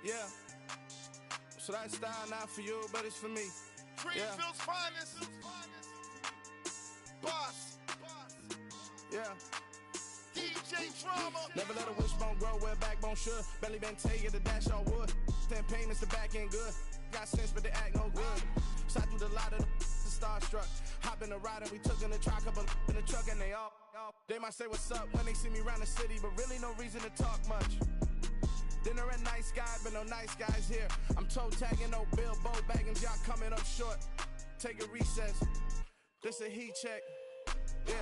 Yeah. So that style not for you, but it's for me. Greenfield's finest. Boss. Yeah. DJ Drama. Never let a wishbone grow where a backbone should. Belly been take the dash all wood. 10 payments, the back end good. Got sense, but they act no good. So I do the lot of the starstruck. Hop in the ride and we took in the truck, couple in the truck and they all. They might say what's up when they see me around the city, but really no reason to talk much. Dinner at nice guy, but no nice guys here. I'm toe tagging, no Bilbo bagging, y'all coming up short. Take a recess. This a heat check. Yeah.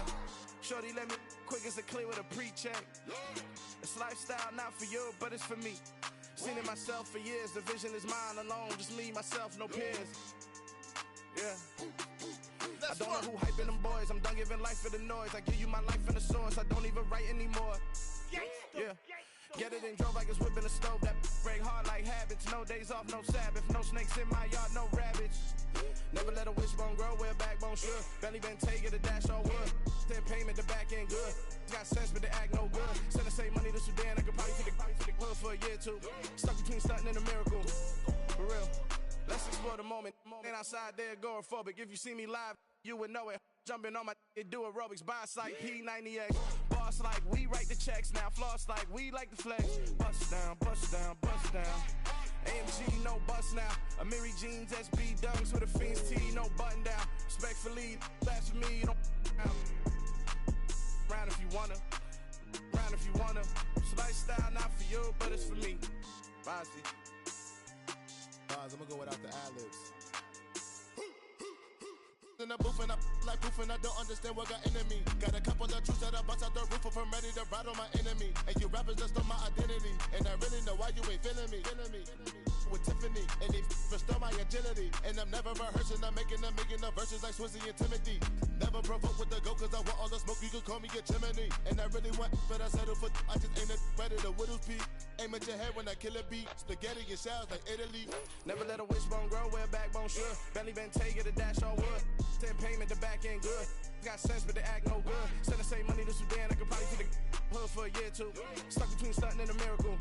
Shorty let me quick as a clear with a pre-check. It's lifestyle not for you, but it's for me. Seen it myself for years. The vision is mine alone. Just me, myself, no peers. Yeah. I don't know who hyping them boys. I'm done giving life for the noise. I give you my life in the source. I don't even write anymore. Yeah. Get it and drove like it's whipping a stove. That break hard like habits. No days off, no Sabbath. No snakes in my yard, no rabbits. Never let a wishbone grow where a backbone should. Belly been take it, a dash all wood. 10 payment, the back end good. Got sense, but they act no good. Send the same money to Sudan. I could probably take the hood for a year or two. Stuck between stunting and a miracle. For real. Let's explore the moment. Ain't outside there agoraphobic. If you see me live, you would know it. Jumping on my do aerobics. Boss like P90X. Boss like we write the checks now. Floss like we like the flex. Bust down, bust down, bust down. AMG, no bust now. Amiri jeans, SB dunks with a Fiends tee, no button down. Respectfully, that's for me, you don't round if you wanna. Round if you wanna. It's lifestyle not for you, but it's for me. Bozzy. I'm gonna go without the ad-libs. In the booth and I like proof and I don't understand what got into me. Got a couple of truths that I bust out the roof of. I'm ready to ride on my enemy. And you rappers just stole my identity. And I really know why you ain't feeling me. With Tiffany and they restore my agility. And I'm never rehearsing. I'm making the verses like Swizzy and Timothy. Never provoke with the go cause I want all the smoke. You can call me a chimney. And I really want, but I settle for. I just ain't ready to whittle peak. Aim at your head when I kill a beat. Spaghetti and shells like Italy. Never let a wishbone grow where a backbone should. Belly been take it, a dash all wood. 10 payment, the back end good. Got sense, but they act no good. Send the same money to Sudan. I could probably take the hood for a year or two. Stuck between stunting and a miracle.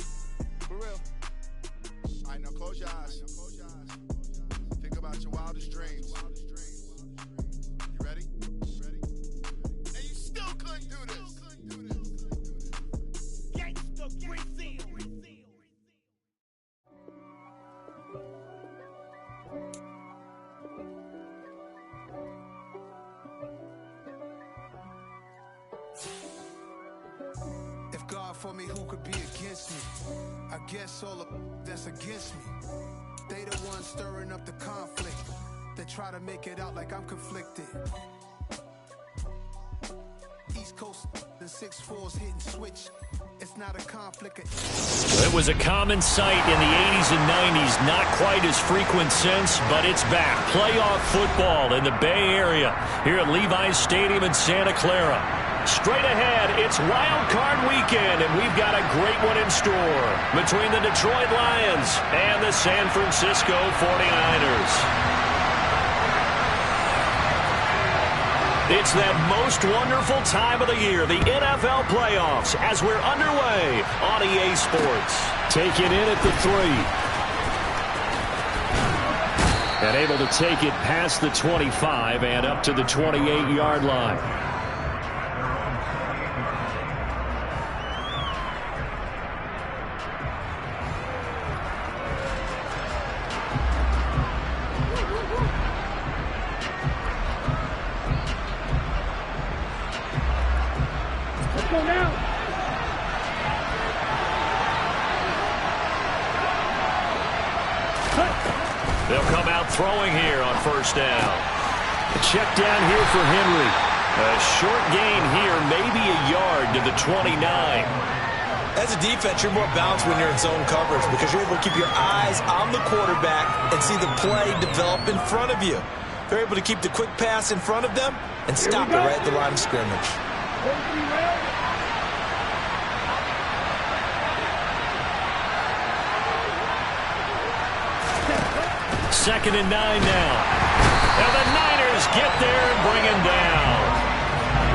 For real. Alright, now close your eyes. Think about your wildest dreams. You ready? And you still couldn't do this. Gangsta Brazil. If God for me, who could be against me? I guess all of that's against me. They the ones stirring up the conflict. They try to make it out like I'm conflicted. East Coast and 6'4s hitting switch. It's not a conflict. It was a common sight in the 80s and 90s. Not quite as frequent since, but it's back. Playoff football in the Bay Area here at Levi's Stadium in Santa Clara. Straight ahead, it's Wild Card Weekend, and we've got a great one in store between the Detroit Lions and the San Francisco 49ers. It's that most wonderful time of the year, the NFL playoffs, as we're underway on EA Sports. Taking in at the 3. And able to take it past the 25 and up to the 28-yard line. They'll come out throwing here on first down. A check down here for Henry. A short gain here, maybe a yard to the 29. As a defense, you're more balanced when you're in zone coverage because you're able to keep your eyes on the quarterback and see the play develop in front of you. You're able to keep the quick pass in front of them and stop it right at the line of scrimmage. Second and 9 now. And the Niners get there and bring him down.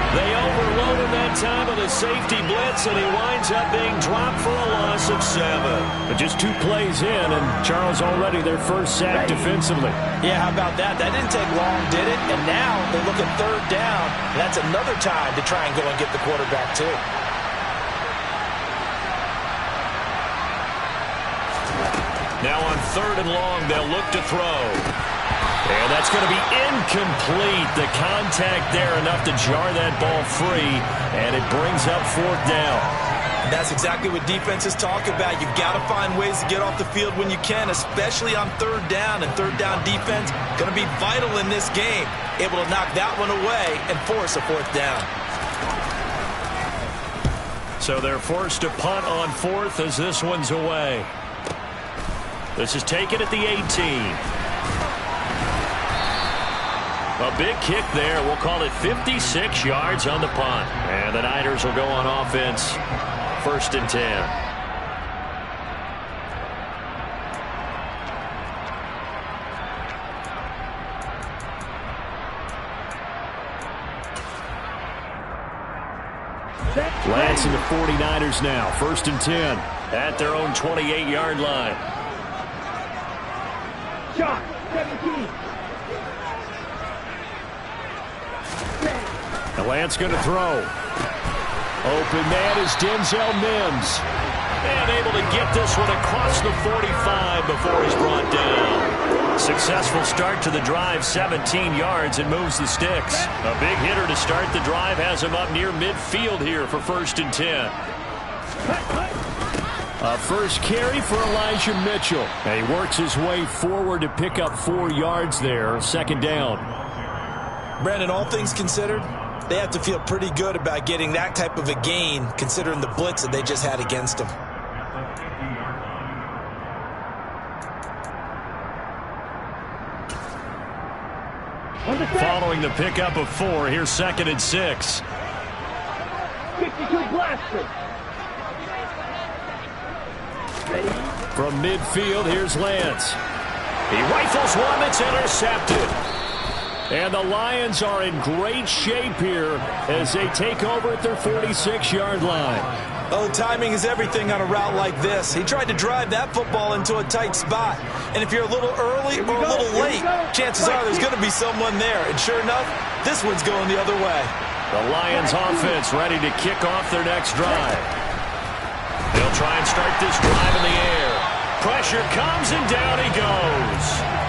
They overload him that time with a safety blitz, and he winds up being dropped for a loss of 7. But just 2 plays in, and Charles already their first sack defensively. Yeah, how about that? That didn't take long, did it? And now they look at 3rd down, and that's another time to try and go and get the quarterback too. Now on 3rd and long, they'll look to throw. And that's going to be incomplete. The contact there enough to jar that ball free, and it brings up 4th down. And that's exactly what defenses talk about. You've got to find ways to get off the field when you can, especially on 3rd down. And 3rd down defense going to be vital in this game. Able to knock that one away and force a 4th down. So they're forced to punt on 4th as this one's away. This is taken at the 18. A big kick there. We'll call it 56 yards on the punt. And the Niners will go on offense. 1st and 10. Lance and the 49ers now. 1st and 10. At their own 28-yard line. Shot, 17. And Lance going to throw. Open man is Denzel Mims. And able to get this one across the 45 before he's brought down. Successful start to the drive, 17 yards, and moves the sticks. A big hitter to start the drive has him up near midfield here for 1st and 10. A first carry for Elijah Mitchell. And he works his way forward to pick up 4 yards there. 2nd down. Brandon, all things considered, they have to feel pretty good about getting that type of a gain, considering the blitz that they just had against them. Following the pickup of 4, here's 2nd and 6. 52 blaster. From midfield, here's Lance. He rifles one that's intercepted. And the Lions are in great shape here as they take over at their 46-yard line. Oh, the timing is everything on a route like this. He tried to drive that football into a tight spot. And if you're a little early or a little late, chances are there's going to be someone there. And sure enough, this one's going the other way. The Lions offense ready to kick off their next drive. They'll try and start this drive in the air. Pressure comes and down he goes.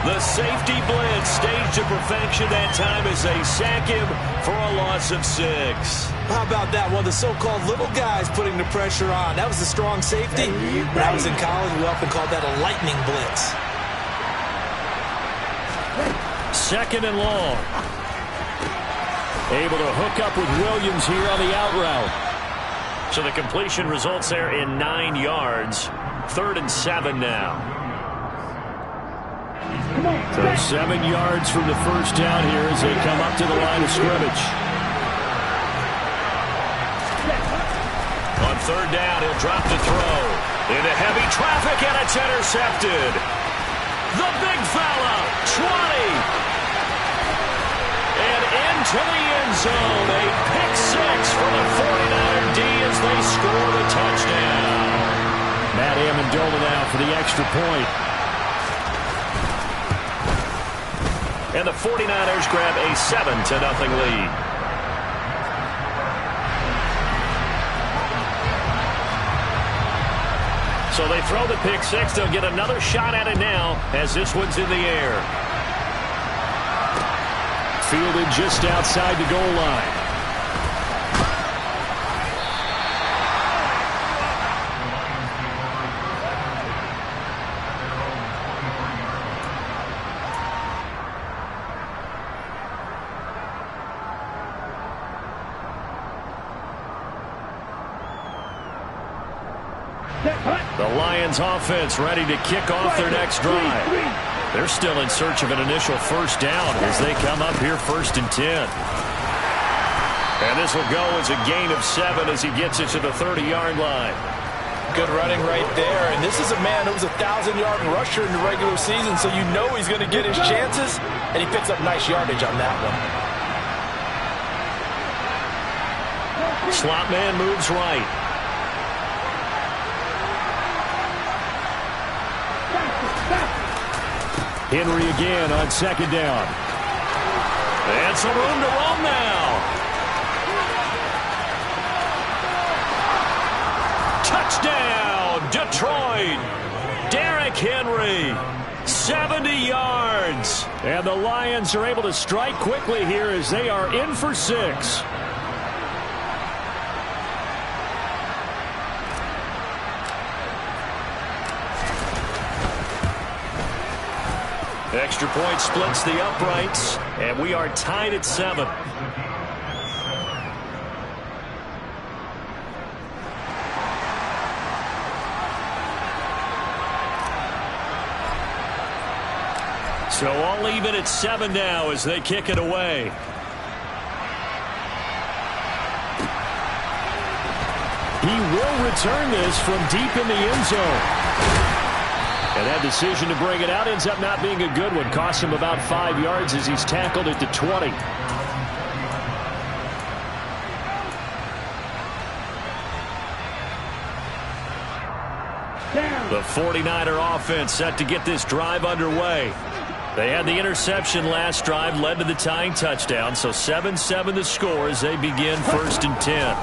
The safety blitz staged to perfection that time as they sack him for a loss of 6. How about that? One of the so-called little guys putting the pressure on. That was the strong safety. When I was in college, we often called that a lightning blitz. 2nd and long. Able to hook up with Williams here on the out route. So the completion results there in 9 yards. 3rd and 7 now. So 7 yards from the first down here as they come up to the line of scrimmage. On 3rd down, he'll drop to throw. Into heavy traffic, and it's intercepted. The big fella, 20. And into the end zone. A pick 6 for the 49er D as they score the touchdown. Matt Amendola now for the extra point. And the 49ers grab a 7-0 lead. So they throw the pick 6. They'll get another shot at it now as this one's in the air. Fielded just outside the goal line. The Lions offense ready to kick off their next drive. They're still in search of an initial first down as they come up here 1st and 10. And this will go as a gain of 7 as he gets it to the 30-yard line. Good running right there. And this is a man who was a 1,000-yard rusher in the regular season, so you know he's going to get his chances, and he picks up nice yardage on that one. Slot man moves right. Henry again on second down. And some room to roam now. Touchdown, Detroit. Derrick Henry, 70 yards. And the Lions are able to strike quickly here as they are in for 6. Extra point splits the uprights, and we are tied at 7. So all even at 7 now as they kick it away. He will return this from deep in the end zone. And that decision to bring it out ends up not being a good one. Costs him about 5 yards as he's tackled at the 20. The 49er offense set to get this drive underway. They had the interception last drive, led to the tying touchdown. So 7-7 the score as they begin 1st and 10.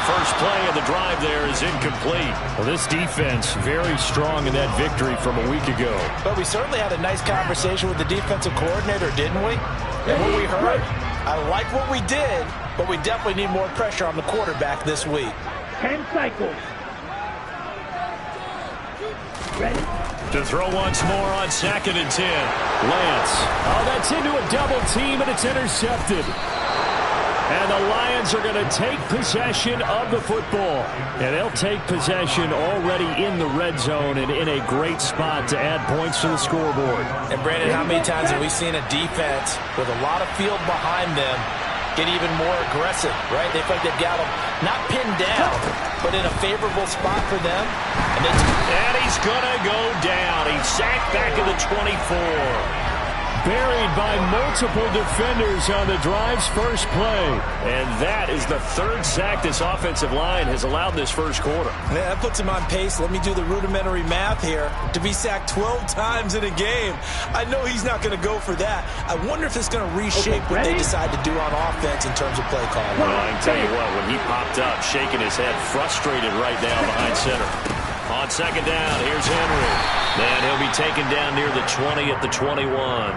First play of the drive there is incomplete. Well, this defense very strong in that victory from a week ago. But we certainly had a nice conversation with the defensive coordinator, didn't we? And what we heard, I like what we did, but we definitely need more pressure on the quarterback this week. 10 cycles. Ready? To throw once more on 2nd and 10. Lance. Oh, that's into a double team, and it's intercepted. And the Lions are going to take possession of the football. And they'll take possession already in the red zone and in a great spot to add points to the scoreboard. And, Brandon, how many times have we seen a defense with a lot of field behind them get even more aggressive, right? They feel like they've got them not pinned down, but in a favorable spot for them. And he's going to go down. He's sacked back at the 24. Buried by multiple defenders on the drive's first play. And that is the 3rd sack this offensive line has allowed this first quarter. Yeah, that puts him on pace. Let me do the rudimentary math here. To be sacked 12 times in a game, I know he's not going to go for that. I wonder if it's going to reshape what they decide to do on offense in terms of play calling. Well, I can tell you what, when he popped up, shaking his head, frustrated right now behind center. On 2nd down, here's Henry. And he'll be taken down near the 20 at the 21.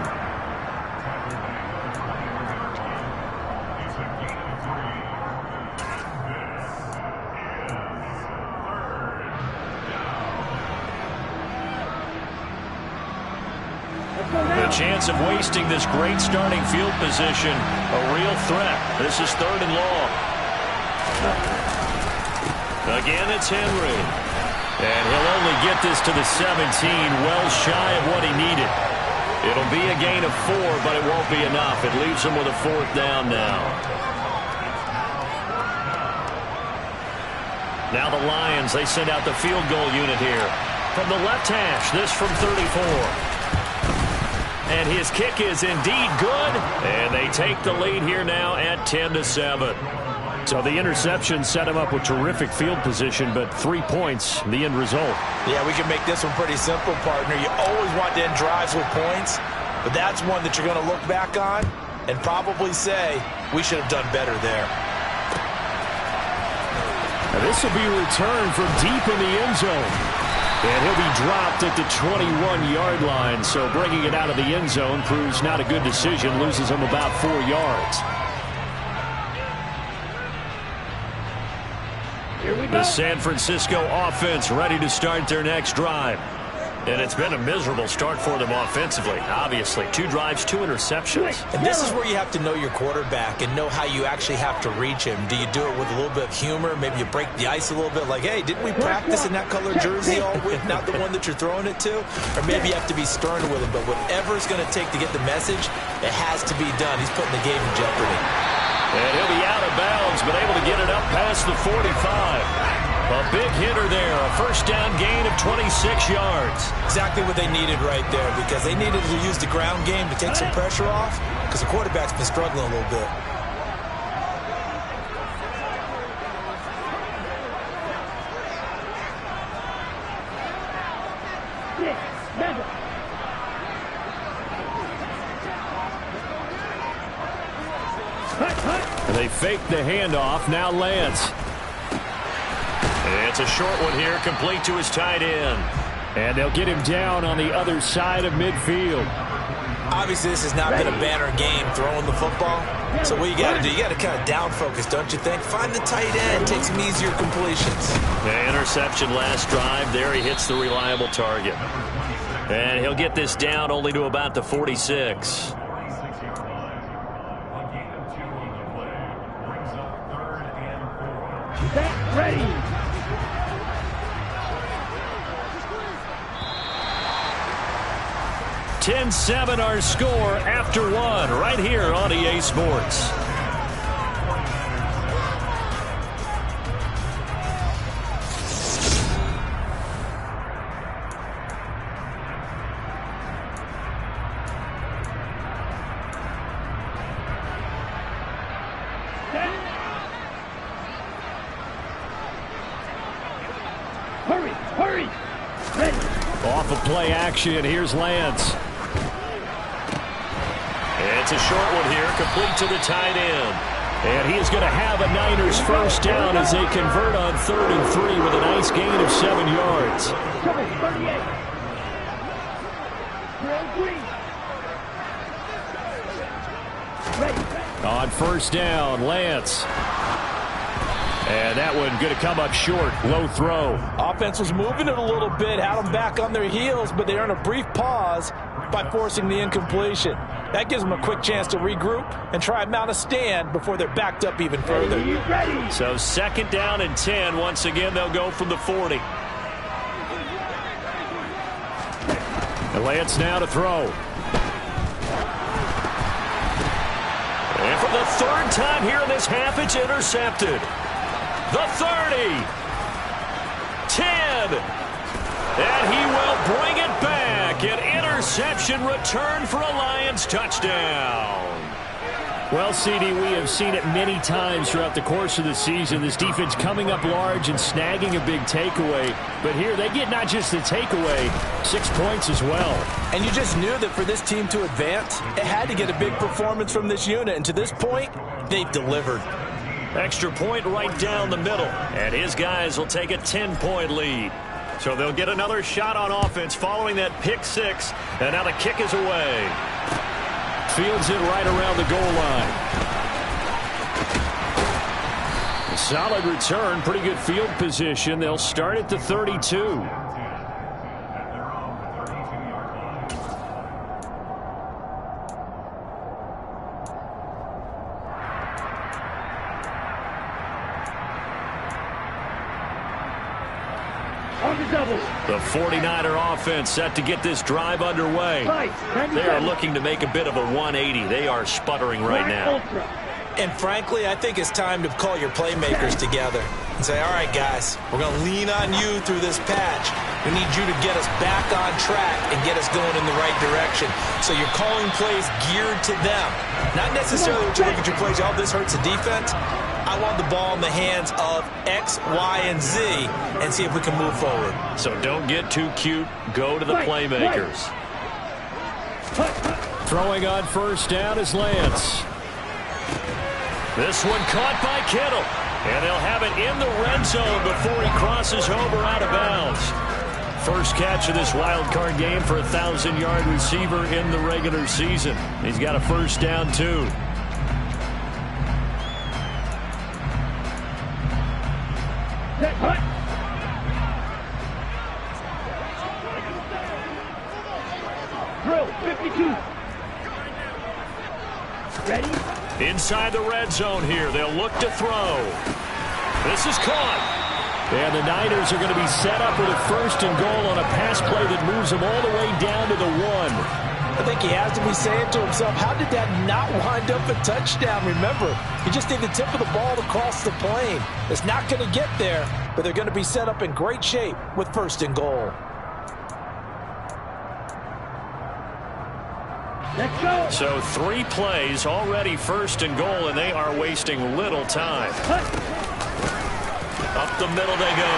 The chance of wasting this great starting field position, a real threat. This is 3rd and long. Again, it's Henry. And he'll only get this to the 17, well shy of what he needed. It'll be a gain of 4, but it won't be enough. It leaves him with a 4th down now. Now the Lions, they send out the field goal unit here. From the left hash, this from 34. And his kick is indeed good. And they take the lead here now at 10-7. So the interception set him up with terrific field position, but 3 points, the end result. Yeah, we can make this one pretty simple, partner. You always want to end drives with points, but that's one that you're going to look back on and probably say, we should have done better there. Now this will be returned from deep in the end zone. And he'll be dropped at the 21-yard line, so bringing it out of the end zone proves not a good decision, loses him about 4 yards. The San Francisco offense ready to start their next drive. And it's been a miserable start for them offensively, obviously. 2 drives, 2 interceptions. And this is where you have to know your quarterback and know how you actually have to reach him. Do you do it with a little bit of humor? Maybe you break the ice a little bit like, hey, didn't we practice in that color jersey all week, not the one that you're throwing it to? Or maybe you have to be stern with him. But whatever it's going to take to get the message, it has to be done. He's putting the game in jeopardy. And he'll be out of bounds, but able to get it up past the 45. A big hitter there a first down gain of 26 yards. Exactly what they needed right there, because they needed to use the ground game to take some pressure off, because the quarterback's been struggling a little bit. They fake the handoff. Now Lance. It's a short one here, complete to his tight end. And they'll get him down on the other side of midfield. Obviously, this has not been a banner game throwing the football. So what you got to do, you got to kind of down focus, don't you think? Find the tight end, take some easier completions. The interception last drive. There he hits the reliable target. And he'll get this down only to about the 46. Ready. (10-7) our score after one, right here on EA Sports. Hurry. Ready. Off of play action, here's Lance. It's a short one here, complete to the tight end. And he is going to have a Niners first down as they convert on 3rd and 3 with a nice gain of 7 yards. 38. Ready. On first down, Lance. And that one going to come up short. Low throw. Offense was moving it a little bit, had them back on their heels, but they earned a brief pause by forcing the incompletion. That gives them a quick chance to regroup and try and mount a stand before they're backed up even further. Ready. So 2nd down and 10. Once again, they'll go from the 40. And Lance now to throw. And for the 3rd time here in this half, it's intercepted. The 30. 10. And he will bring it back. An interception return for a Lions touchdown. Well, CD, we have seen it many times throughout the course of the season. This defense coming up large and snagging a big takeaway. But here they get not just the takeaway, 6 points as well. And you just knew that for this team to advance, it had to get a big performance from this unit. And to this point, they've delivered. Extra point right down the middle. And his guys will take a 10-point lead. So they'll get another shot on offense following that pick 6. And now the kick is away. Fields it right around the goal line. A solid return, pretty good field position. They'll start at the 32. The 49er offense set to get this drive underway. They are looking to make a bit of a 180. They are sputtering right now. And frankly, I think it's time to call your playmakers together and say, all right, guys, we're going to lean on you through this patch. We need you to get us back on track and get us going in the right direction. So you're calling plays geared to them. Not necessarily when you look at your plays, oh, this hurts the defense. I want the ball in the hands of X, Y, and Z and see if we can move forward. So don't get too cute. Go to the playmakers. Throwing on first down is Lance. This one caught by Kittle. And they'll have it in the red zone before he crosses over out of bounds. First catch of this wild card game for a 1,000-yard receiver in the regular season. He's got a first down, too. Drill 52. Ready? Inside the red zone here. They'll look to throw. This is caught. And the Niners are going to be set up with a first and goal on a pass play that moves them all the way down to the 1. I think he has to be saying to himself, how did that not wind up a touchdown? Remember, he just did the tip of the ball across the plane. It's not going to get there, but they're going to be set up in great shape with 1st and goal. Let's go. So 3 plays already 1st and goal, and they are wasting little time. Up the middle they go.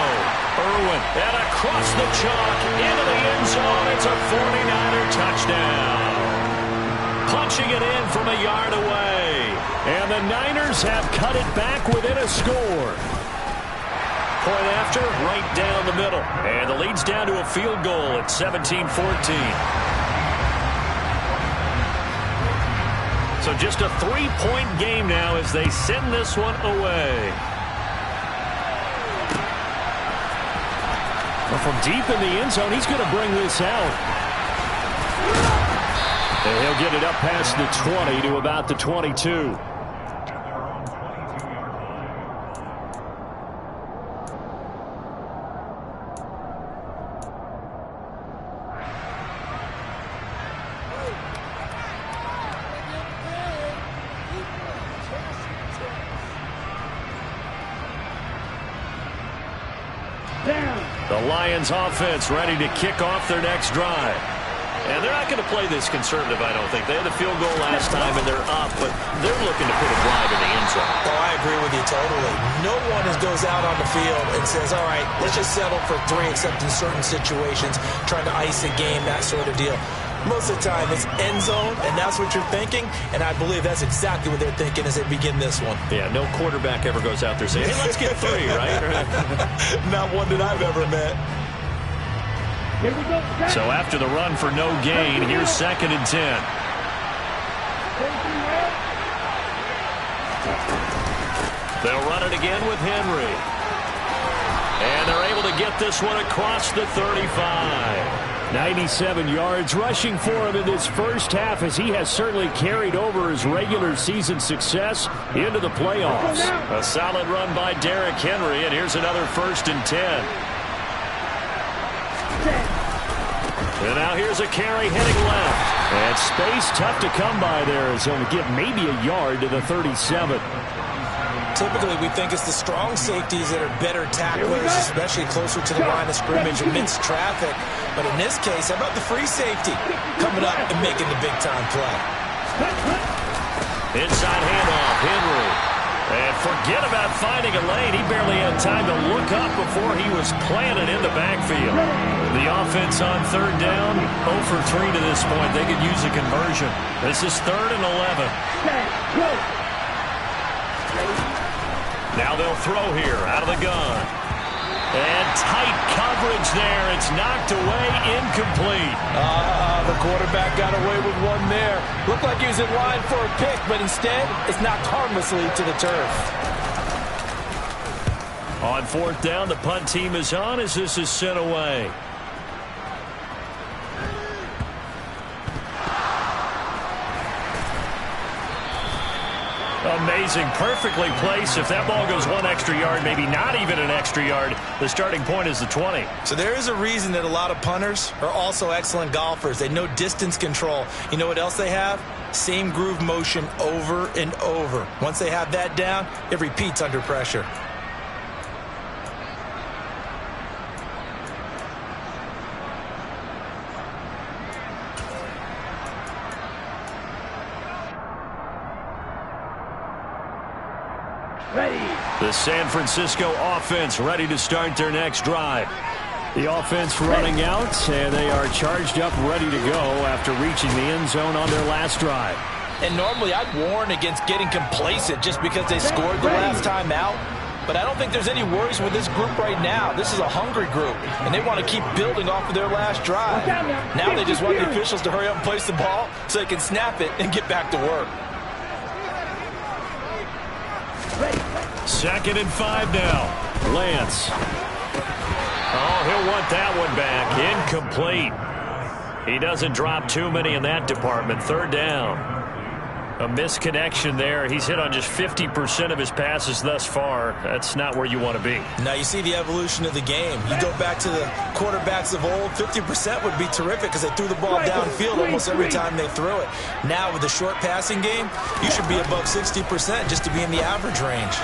Irwin, and across the chalk, into the end zone. It's a 49er touchdown. Punching it in from a yard away. And the Niners have cut it back within a score. Point after, right down the middle. And the lead's down to a field goal at 17-14. So just a 3-point game now as they send this one away. Well, from deep in the end zone, he's going to bring this out. And he'll get it up past the 20 to about the 22. The Lions offense ready to kick off their next drive. And they're not going to play this conservative, I don't think. They had the field goal last time, and they're up, but they're looking to put a drive in the end zone. Oh, I agree with you totally. No one goes out on the field and says, all right, let's just settle for 3, except in certain situations, trying to ice a game, that sort of deal. Most of the time, it's end zone, and that's what you're thinking, and I believe that's exactly what they're thinking as they begin this one. Yeah, no quarterback ever goes out there saying, hey, let's get 3, right? Not one that I've ever met. Here we go. So after the run for no gain, here's 2nd and 10. They'll run it again with Henry. And they're able to get this one across the 35. 97 yards rushing for him in this first half, as he has certainly carried over his regular season success into the playoffs. A solid run by Derrick Henry, and here's another 1st and 10. And now here's a carry heading left. And space tough to come by there, as he'll get maybe a yard to the 37. Typically, we think it's the strong safeties that are better tacklers, especially closer to the line of scrimmage amidst traffic. But in this case, how about the free safety coming up and making the big-time play? Inside handoff, Henry. And forget about finding a lane. He barely had time to look up before he was planted in the backfield. The offense on 3rd down, 0 for 3 to this point. They could use a conversion. This is 3rd and 11. Now they'll throw here out of the gun. And tight coverage there. It's knocked away, incomplete. The quarterback got away with one there. Looked like he was in line for a pick, but instead, it's knocked harmlessly to the turf. On 4th down, the punt team is on as this is sent away. Amazing, perfectly placed. If that ball goes 1 extra yard, maybe not even an extra yard, the starting point is the 20. So there is a reason that a lot of punters are also excellent golfers. They know distance control. You know what else they have? Same groove motion over and over. Once they have that down, it repeats under pressure. The San Francisco offense ready to start their next drive. The offense running out, and they are charged up, ready to go after reaching the end zone on their last drive. And normally I'd warn against getting complacent just because they scored the last time out. But I don't think there's any worries with this group right now. This is a hungry group, and they want to keep building off of their last drive. Now they just want the officials to hurry up and place the ball so they can snap it and get back to work. 2nd and 5 now. Lance. Oh, he'll want that one back. Incomplete. He doesn't drop too many in that department. 3rd down. A misconnection there. He's hit on just 50% of his passes thus far. That's not where you want to be. Now you see the evolution of the game. You go back to the quarterbacks of old, 50% would be terrific because they threw the ball downfield almost every time they threw it. Now with the short passing game, you should be above 60% just to be in the average range.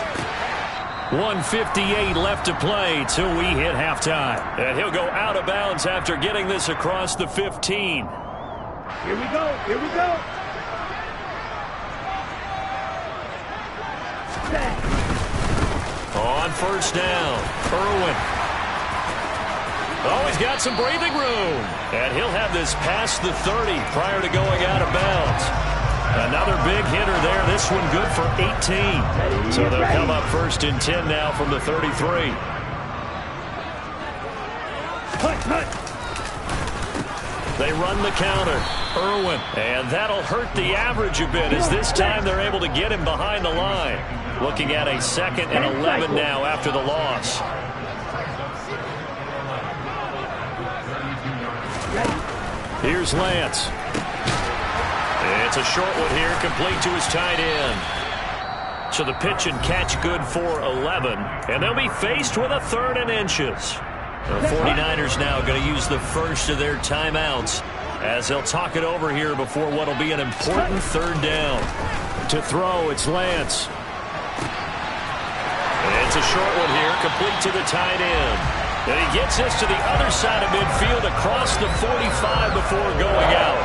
1:58 left to play till we hit halftime. And he'll go out of bounds after getting this across the 15. Here we go. Here we go. On first down, Irwin. Oh, he's got some breathing room. And he'll have this past the 30 prior to going out of bounds. Another big hitter there. This one good for 18. So they'll come up first and 10 now from the 33. They run the counter. Irwin. And that'll hurt the average a bit as this time they're able to get him behind the line. Looking at a 2nd and 11 now after the loss. Here's Lance. It's a short one here, complete to his tight end. So the pitch and catch good for 11. And they'll be faced with a 3rd and inches. The 49ers now going to use the first of their timeouts as they'll talk it over here before what will be an important 3rd down. To throw, it's Lance. It's a short one here, complete to the tight end. And he gets this to the other side of midfield across the 45 before going out.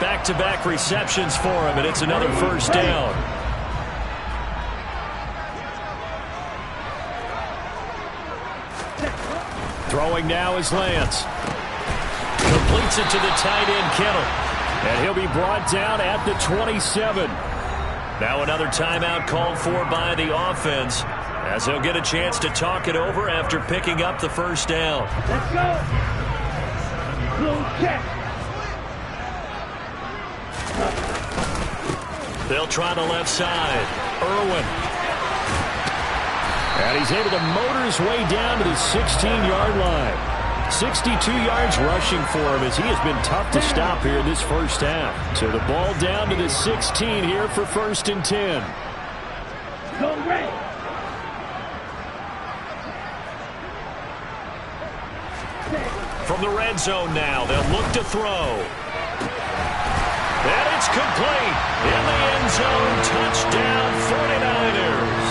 Back-to-back receptions for him, and it's another 1st down. Throwing now is Lance. Completes it to the tight end, Kittle. And he'll be brought down at the 27. Now another timeout called for by the offense as they'll get a chance to talk it over after picking up the 1st down. Let's go. Blue check. They'll try the left side. Irwin. And he's able to motor his way down to the 16-yard line. 62 yards rushing for him as he has been tough to stop here in this first half. So the ball down to the 16 here for 1st and 10. Go red. From the red zone now, they'll look to throw. And it's complete. In the end zone, touchdown 49ers.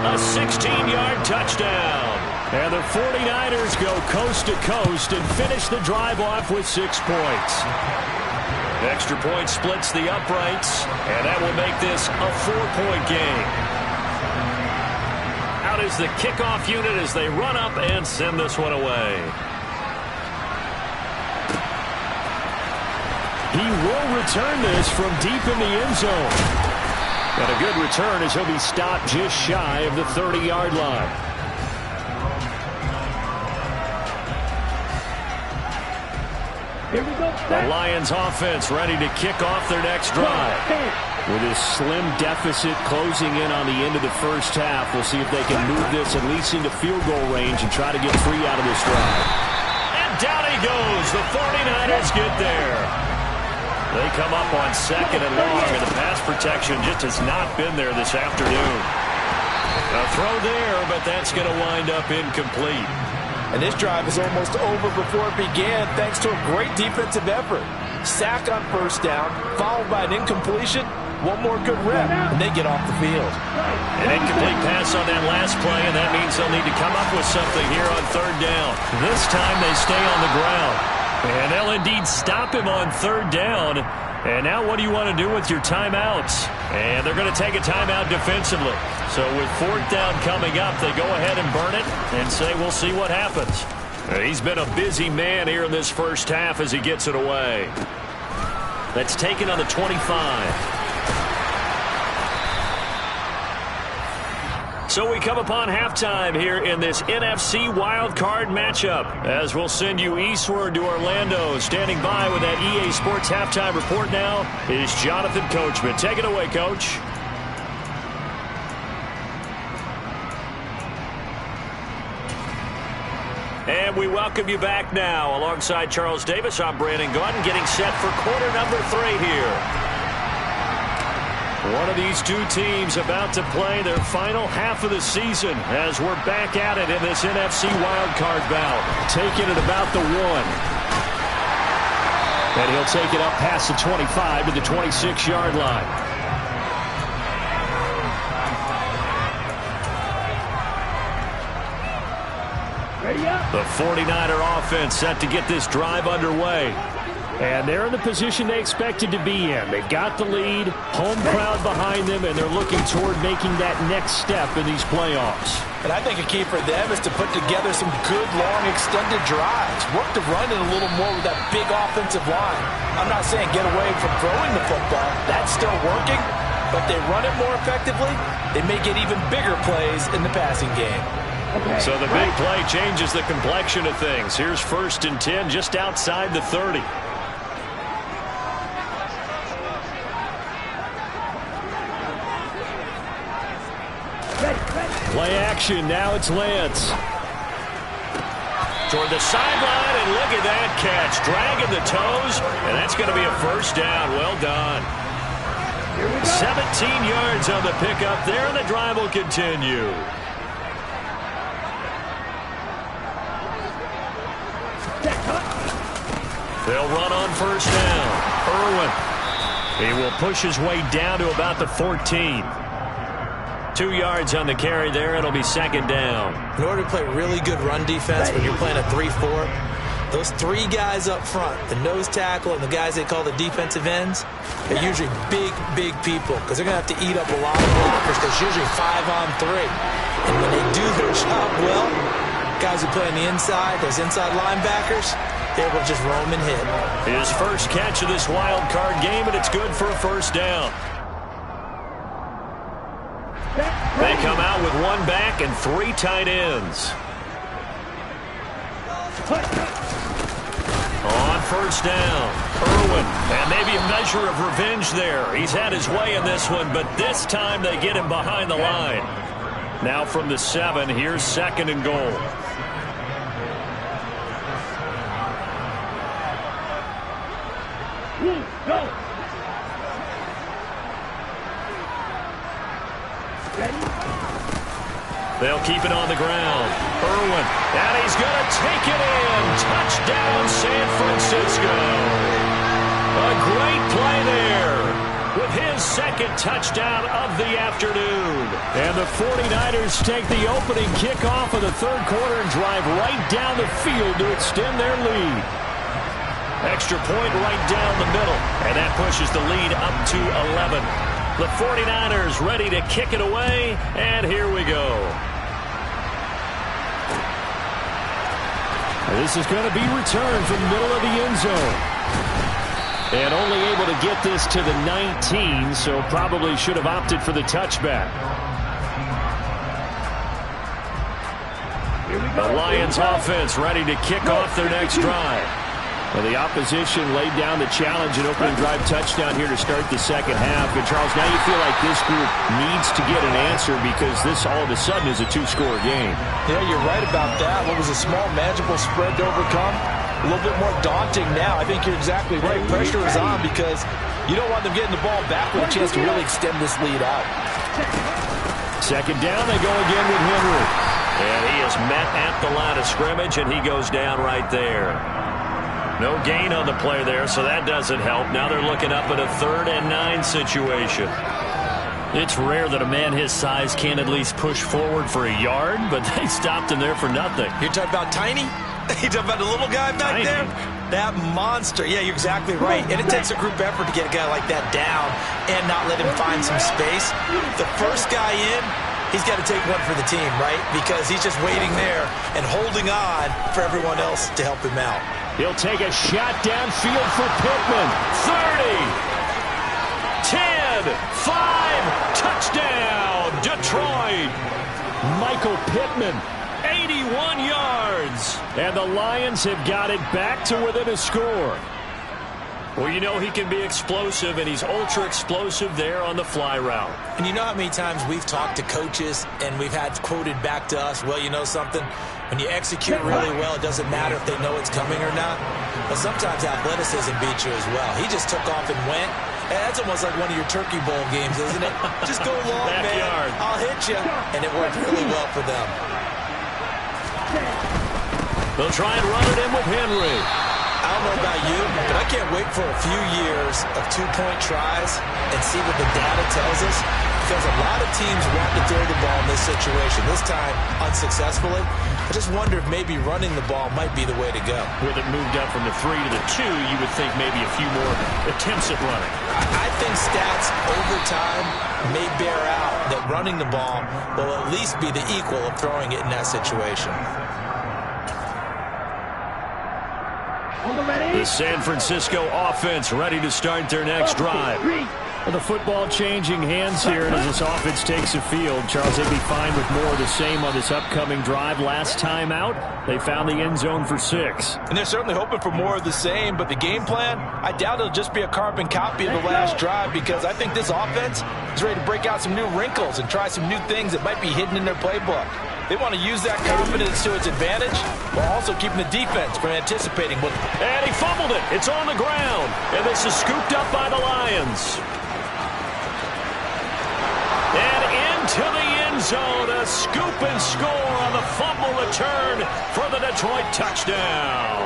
A 16-yard touchdown. And the 49ers go coast to coast and finish the drive off with 6 points. Extra point splits the uprights, and that will make this a 4-point game. Out is the kickoff unit as they run up and send this one away. He will return this from deep in the end zone. And a good return as he'll be stopped just shy of the 30-yard line. Here we go. The Lions offense ready to kick off their next drive. With this slim deficit closing in on the end of the first half, we'll see if they can move this at least into field goal range and try to get 3 out of this drive. And down he goes. The 49ers get there. They come up on 2nd and long, and the pass protection just has not been there this afternoon. A throw there, but that's going to wind up incomplete. And this drive is almost over before it began thanks to a great defensive effort. Sack on 1st down, followed by an incompletion. One more good rep, and they get off the field. An incomplete pass on that last play, and that means they'll need to come up with something here on 3rd down. This time they stay on the ground. And they'll indeed stop him on 3rd down. And now what do you want to do with your timeouts? And they're going to take a timeout defensively. So with 4th down coming up, they go ahead and burn it and say we'll see what happens. He's been a busy man here in this first half as he gets it away. That's taken on the 25. So we come upon halftime here in this NFC wildcard matchup as we'll send you eastward to Orlando. Standing by with that EA Sports halftime report now is Jonathan Coachman. Take it away, Coach. And we welcome you back now. Alongside Charles Davis, I'm Brandon Gaudin, getting set for quarter number 3 here. One of these two teams about to play their final half of the season as we're back at it in this NFC wildcard bout. Taking it about the 1. And he'll take it up past the 25 to the 26-yard line. Ready up. The 49er offense set to get this drive underway. And they're in the position they expected to be in. They've got the lead, home crowd behind them, and they're looking toward making that next step in these playoffs. And I think a key for them is to put together some good, long, extended drives. Work the run in a little more with that big offensive line. I'm not saying get away from throwing the football. That's still working. But they run it more effectively, they may get even bigger plays in the passing game. Okay. So the big play changes the complexion of things. Here's 1st and 10 just outside the 30. Play action. Now it's Lance. Toward the sideline, and look at that catch. Dragging the toes, and that's going to be a 1st down. Well done. 17 yards on the pickup there, and the drive will continue. They'll run on 1st down. Irwin. He will push his way down to about the 14. 2 yards on the carry there. It'll be 2nd down. In order to play really good run defense when you're playing a 3-4, those 3 guys up front, the nose tackle and the guys they call the defensive ends, they're usually big, big people because they're going to have to eat up a lot of blockers because usually 5-on-3. And when they do their job well, guys who play on the inside, those inside linebackers, they're able to just roam and hit. His first catch of this wild card game, and it's good for a 1st down. They come out with 1 back and 3 tight ends. On 1st down, Irwin, and maybe a measure of revenge there. He's had his way in this one, but this time they get him behind the line. Now from the 7, here's 2nd and goal. Go. They'll keep it on the ground. Irwin, and he's going to take it in. Touchdown, San Francisco. A great play there with his 2nd touchdown of the afternoon. And the 49ers take the opening kickoff of the 3rd quarter and drive right down the field to extend their lead. Extra point right down the middle, and that pushes the lead up to 11. The 49ers ready to kick it away, and here we go. This is going to be returned from the middle of the end zone. And only able to get this to the 19, so probably should have opted for the touchback. The Lions offense ready to kick off their next drive. Well, the opposition laid down the challenge and opening drive touchdown here to start the 2nd half. And, Charles, now you feel like this group needs to get an answer because this all of a sudden is a 2-score game. Yeah, you're right about that. What was a small, manageable spread to overcome? A little bit more daunting now. I think you're exactly right. Pressure is on because you don't want them getting the ball back with a chance to really extend this lead out. 2nd down, they go again with Henry. And he is met at the line of scrimmage, and he goes down right there. No gain on the play there, so that doesn't help. Now they're looking up at a 3rd and 9 situation. It's rare that a man his size can't at least push forward for a yard, but they stopped him there for nothing. You're talking about Tiny? You're talking about the little guy back Tiny. there? That monster. Yeah, you're exactly right. And it takes a group effort to get a guy like that down and not let him find some space. The first guy in, he's got to take one for the team, right? Because he's just waiting there and holding on for everyone else to help him out. He'll take a shot downfield for Pittman. 30, 10, 5, touchdown, Detroit. Michael Pittman, 81 yards. And the Lions have got it back to within a score. Well, you know he can be explosive, and he's ultra-explosive there on the fly route. And you know how many times we've talked to coaches and we've had quoted back to us, well, you know something? When you execute really well, it doesn't matter if they know it's coming or not. But sometimes athleticism beats you as well. He just took off and went. And that's almost like one of your Turkey Bowl games, isn't it? Just go long, man. I'll hit you. And it worked really well for them. They'll try and run it in with Henry. I don't know about you, but I can't wait for a few years of 2-point tries and see what the data tells us. because a lot of teams want to throw the ball in this situation. This time, unsuccessfully. I just wonder if maybe running the ball might be the way to go. With it moved up from the 3 to the 2, you would think maybe a few more attempts at running. I think stats over time may bear out that running the ball will at least be the equal of throwing it in that situation. The San Francisco offense ready to start their next drive. The football changing hands here, and as this offense takes the field, Charles, they'd be fine with more of the same on this upcoming drive. Last time out, they found the end zone for 6. And they're certainly hoping for more of the same, but the game plan, I doubt it'll just be a carbon copy of the last drive, because I think this offense is ready to break out some new wrinkles and try some new things that might be hidden in their playbook. They want to use that confidence to its advantage while also keeping the defense from anticipating what... And he fumbled it. It's on the ground. And this is scooped up by the Lions. And into the end zone, a scoop and score on the fumble return for the Detroit touchdown.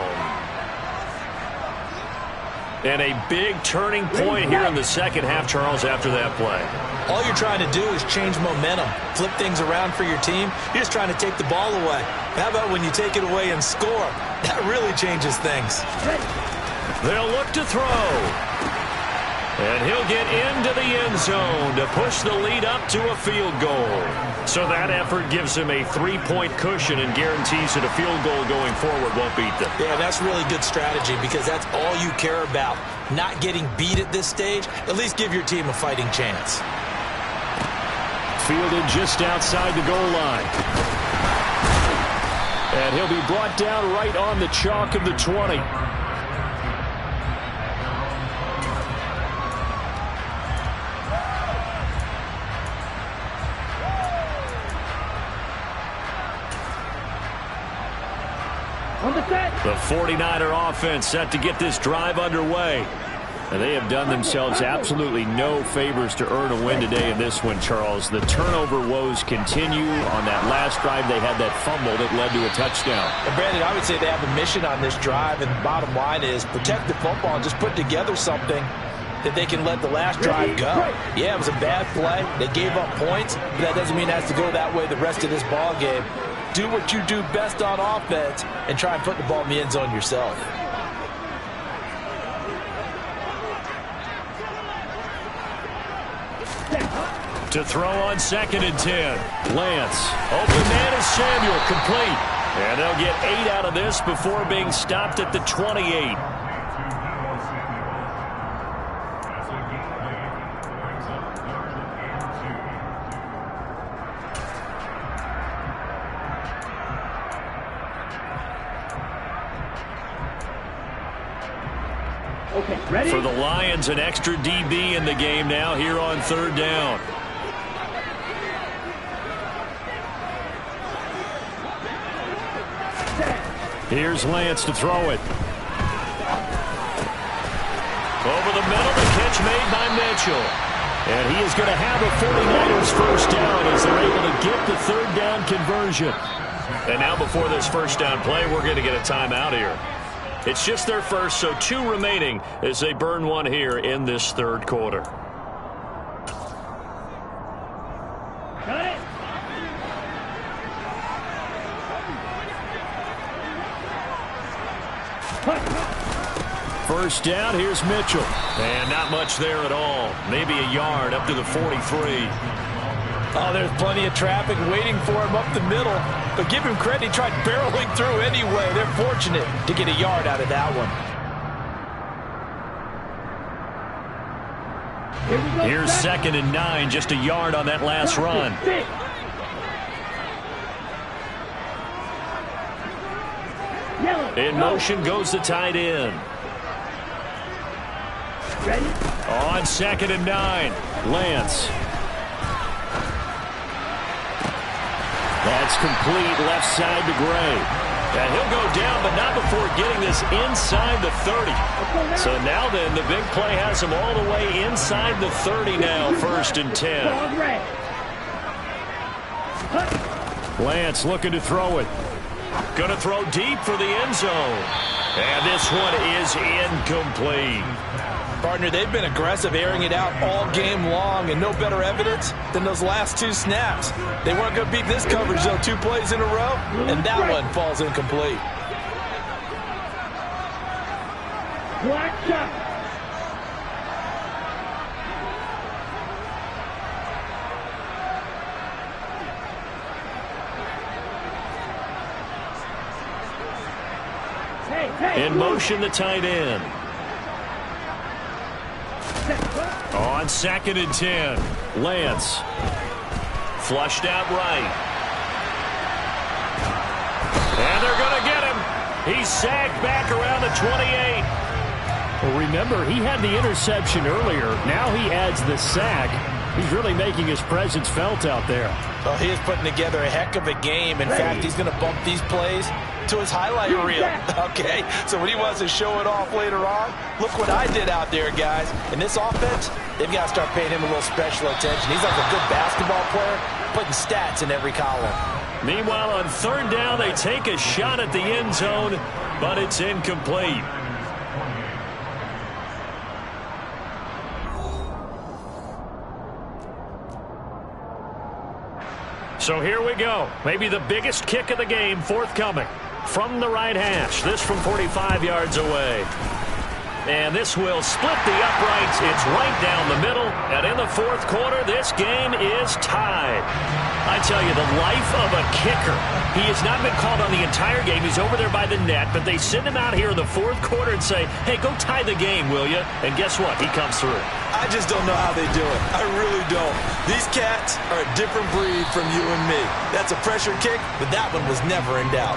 And a big turning point here in the second half, Charles, after that play. All you're trying to do is change momentum, flip things around for your team. You're just trying to take the ball away. How about when you take it away and score? That really changes things. They'll look to throw. And he'll get into the end zone to push the lead up to a field goal. So that effort gives him a 3-point cushion and guarantees that a field goal going forward won't beat them. Yeah, that's really good strategy because that's all you care about. Not getting beat at this stage. At least give your team a fighting chance. Fielded just outside the goal line. And he'll be brought down right on the chalk of the 20. The 49er offense set to get this drive underway. And they have done themselves absolutely no favors to earn a win today in this one, Charles. The turnover woes continue. On that last drive, they had that fumble that led to a touchdown. And Brandon, I would say they have a mission on this drive, and the bottom line is protect the football and just put together something that they can let the last drive go. Yeah, it was a bad play. They gave up points, but that doesn't mean it has to go that way the rest of this ball game. Do what you do best on offense and try and put the ball in the end zone yourself. To throw on 2nd and 10. Lance. Open man is Samuel. Complete. And they'll get 8 out of this before being stopped at the 28. Ready? For the Lions, an extra DB in the game now here on 3rd down. Here's Lance to throw it. Over the middle, the catch made by Mitchell. And he is going to have a 49ers first down as they're able to get the 3rd down conversion. And now before this first down play, we're going to get a timeout here. It's just their first, so 2 remaining as they burn one here in this 3rd quarter. Got it. First down, here's Mitchell. And not much there at all. Maybe a yard up to the 43. Oh, there's plenty of traffic waiting for him up the middle. But give him credit, he tried barreling through anyway. They're fortunate to get a yard out of that one. Here's 2nd and 9, just a yard on that last run. In motion goes the tight end. On 2nd and 9, Lance. That's complete left side to Gray. And he'll go down, but not before getting this inside the 30. So now then, the big play has him all the way inside the 30 now, 1st and 10. Lance looking to throw it. Going to throw deep for the end zone. And this one is incomplete. Partner, they've been aggressive, airing it out all game long, and no better evidence than those last 2 snaps. They weren't going to beat this coverage, though, 2 plays in a row, and that one falls incomplete. Watch out. In motion, the tight end. On 2nd and 10. Lance. Flushed out right. And they're going to get him. He's sacked back around the 28. Well, remember, he had the interception earlier. Now he adds the sack. He's really making his presence felt out there. Well, he is putting together a heck of a game. In fact, he's going to bump these plays to his highlight reel. Okay, so when he wants to show it off later on, look what I did out there, guys. In this offense, they've got to start paying him a little special attention. He's like a good basketball player, putting stats in every column. Meanwhile, on 3rd down, they take a shot at the end zone, but it's incomplete. So here we go. Maybe the biggest kick of the game forthcoming. From the right hash. This from 45 yards away. And this will split the uprights. It's right down the middle. And in the 4th quarter, this game is tied. I tell you, the life of a kicker. He has not been called on the entire game. He's over there by the net. But they send him out here in the 4th quarter and say, hey, go tie the game, will you? And guess what? He comes through. I just don't know how they do it. I really don't. These cats are a different breed from you and me. That's a pressure kick, but that one was never in doubt.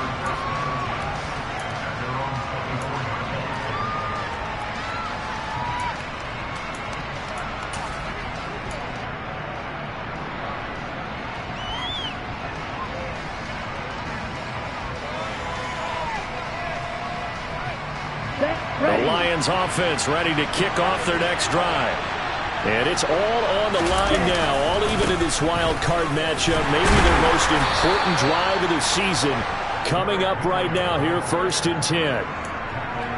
The Lions offense ready to kick off their next drive. And it's all on the line now, all even in this wild card matchup. Maybe their most important drive of the season coming up right now here, 1st and 10.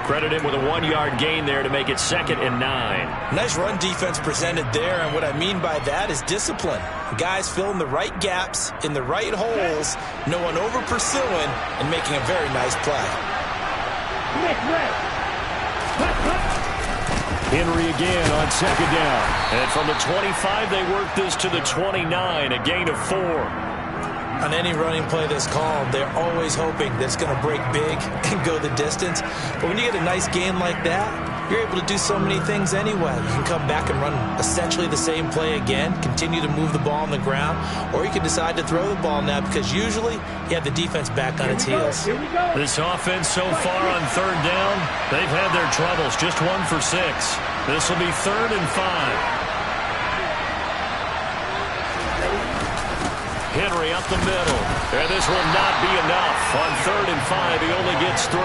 Credit him with a 1-yard gain there to make it 2nd and 9. Nice run defense presented there, and what I mean by that is discipline. Guys filling the right gaps in the right holes, no one over pursuing, and making a very nice play. Henry again on 2nd down. And from the 25, they work this to the 29, a gain of 4. On any running play that's called, they're always hoping that it's going to break big and go the distance. But when you get a nice gain like that, you're able to do so many things anyway. You can come back and run essentially the same play again, continue to move the ball on the ground, or you can decide to throw the ball now because usually you have the defense back on its heels. This offense so far on 3rd down, they've had their troubles, just 1 for 6. This will be 3rd and 5. Henry up the middle. And this will not be enough. On 3rd and 5, he only gets 3.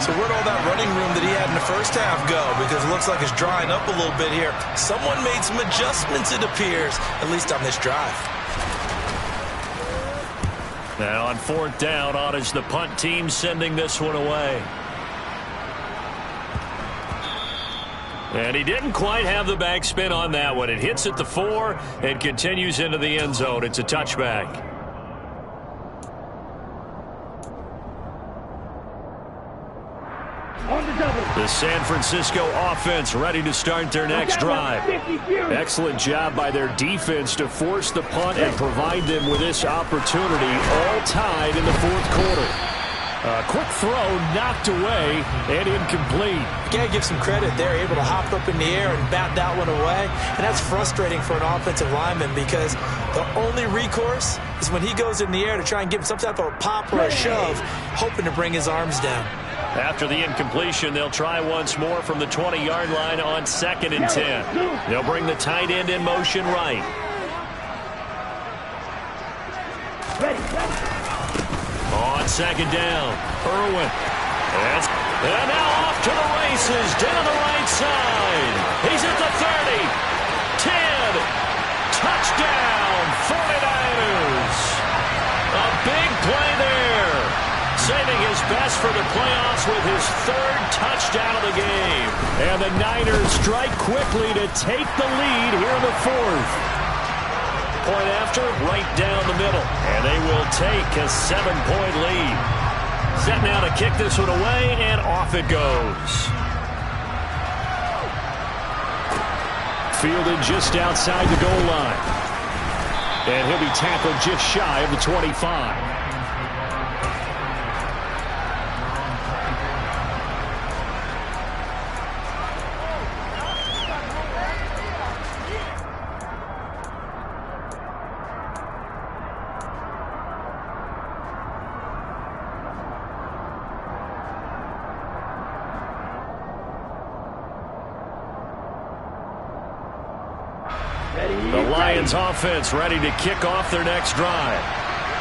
So where'd all that running room that he had in the first half go? Because it looks like it's drying up a little bit here. Someone made some adjustments, it appears, at least on this drive. Now on 4th down, on is the punt team sending this one away. And he didn't quite have the backspin on that one. It hits at the 4 and continues into the end zone. It's a touchback. The San Francisco offense ready to start their next drive. Excellent job by their defense to force the punt and provide them with this opportunity, all tied in the 4th quarter. A quick throw knocked away and incomplete. You got to give some credit. They're able to hop up in the air and bat that one away. And that's frustrating for an offensive lineman because the only recourse is when he goes in the air to try and give some type of a pop or a shove, hoping to bring his arms down. After the incompletion, they'll try once more from the 20-yard line on 2nd and 10. They'll bring the tight end in motion right. On 2nd down, Irwin. And now off to the races, down the right side. He's at the 30, 10, touchdown, 49ers. A big play there, saving his best for the playoffs with his third touchdown of the game. And the Niners strike quickly to take the lead here in the fourth. Point after, right down the middle. And they will take a 7-point lead. Set now to kick this one away, and off it goes. Fielded just outside the goal line. And he'll be tackled just shy of the 25. The Lions offense ready to kick off their next drive.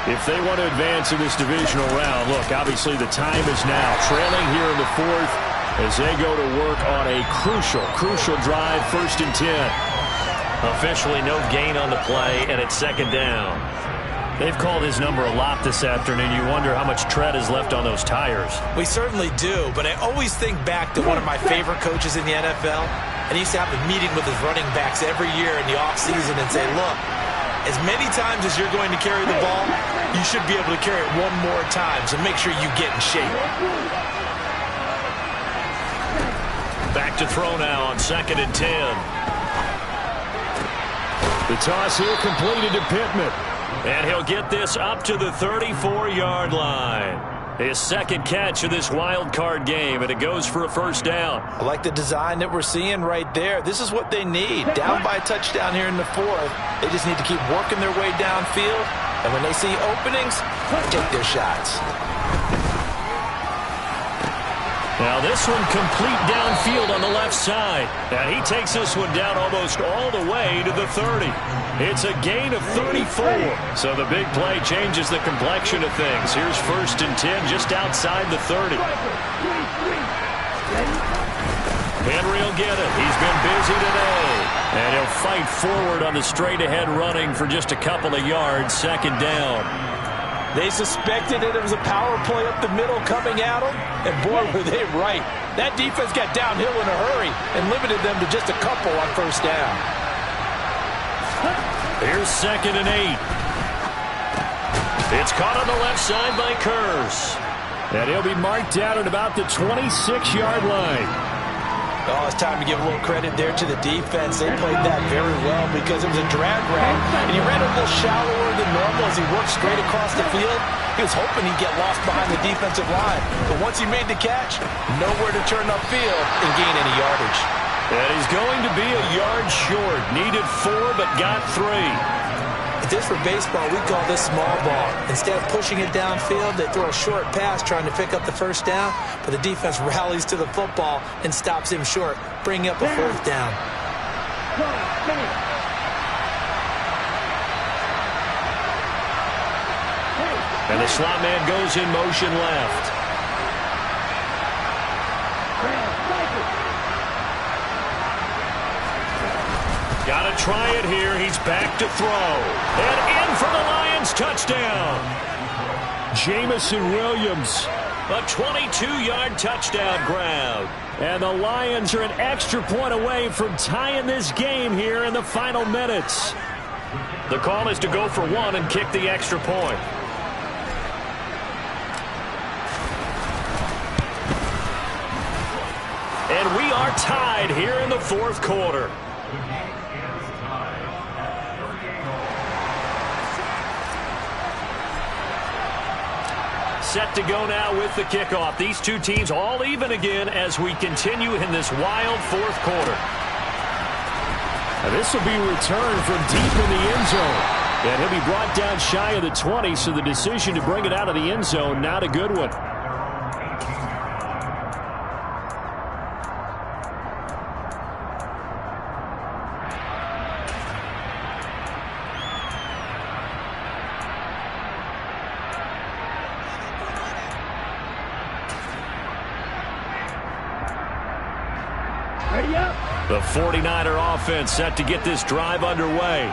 If they want to advance in this divisional round, look, obviously the time is now. Trailing here in the fourth as they go to work on a crucial drive, 1st and 10. Officially no gain on the play, and it's 2nd down. They've called his number a lot this afternoon. You wonder how much tread is left on those tires. We certainly do, but I always think back to one of my favorite coaches in the NFL. And he used to have a meeting with his running backs every year in the offseason and say, look, as many times as you're going to carry the ball, you should be able to carry it one more time, so make sure you get in shape. Back to throw now on 2nd and 10. The toss here completed to Pittman. And he'll get this up to the 34-yard line. His 2nd catch of this wild card game, and it goes for a 1st down. I like the design that we're seeing right there. This is what they need. Down by a touchdown here in the fourth. They just need to keep working their way downfield. And when they see openings, take their shots. Now this one complete downfield on the left side. And he takes this one down almost all the way to the 30. It's a gain of 34. So the big play changes the complexion of things. Here's 1st and 10 just outside the 30. Henry will get it. He's been busy today. And he'll fight forward on the straight-ahead running for just a couple of yards. 2nd down. They suspected it was a power play up the middle coming at them, and boy, were they right. That defense got downhill in a hurry and limited them to just a couple on 1st down. Here's 2nd and 8. It's caught on the left side by Kurz. And he'll be marked down at about the 26-yard line. Oh, it's time to give a little credit there to the defense. They played that very well because it was a drag route, and he ran a little shallower than normal as he worked straight across the field. He was hoping he'd get lost behind the defensive line. But once he made the catch, nowhere to turn upfield and gain any yardage. And he's going to be a yard short. Needed 4, but got 3. If this were baseball, we call this small ball. Instead of pushing it downfield, they throw a short pass trying to pick up the 1st down, but the defense rallies to the football and stops him short, bringing up a 4th down. And the slot man goes in motion left. Got to try it here. He's back to throw. And in for the Lions touchdown. Jamison Williams. A 22-yard touchdown grab. And the Lions are an extra point away from tying this game here in the final minutes. The call is to go for 1 and kick the extra point. And we are tied here in the 4th quarter. Set to go now with the kickoff. These two teams all even again as we continue in this wild 4th quarter. Now this will be returned from deep in the end zone. And he'll be brought down shy of the 20, so the decision to bring it out of the end zone, not a good one. Ready up. The 49er offense set to get this drive underway.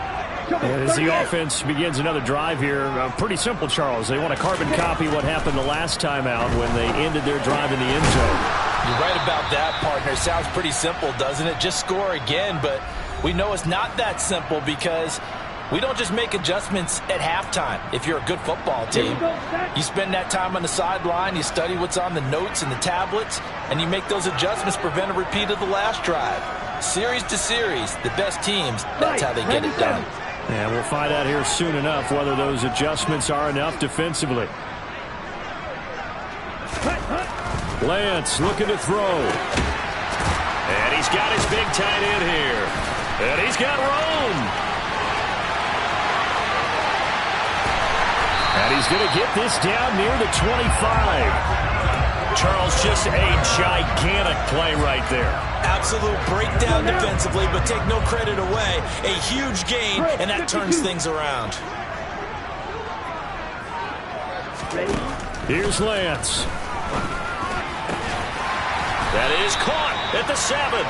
As the offense begins another drive here, pretty simple, Charles. They want to carbon copy what happened the last time out when they ended their drive in the end zone. You're right about that, partner. Sounds pretty simple, doesn't it? Just score again, but we know it's not that simple because we don't just make adjustments at halftime. If you're a good football team, you spend that time on the sideline, you study what's on the notes and the tablets, and you make those adjustments, prevent a repeat of the last drive. Series to series, the best teams, that's how they get it done. And we'll find out here soon enough whether those adjustments are enough defensively. Lance looking to throw. And he's got his big tight end here. And he's got Rome. And he's going to get this down near the 25. Charles, just a gigantic play right there. Absolute breakdown defensively, but take no credit away. A huge gain, and that turns things around. Here's Lance. That is caught at the 7.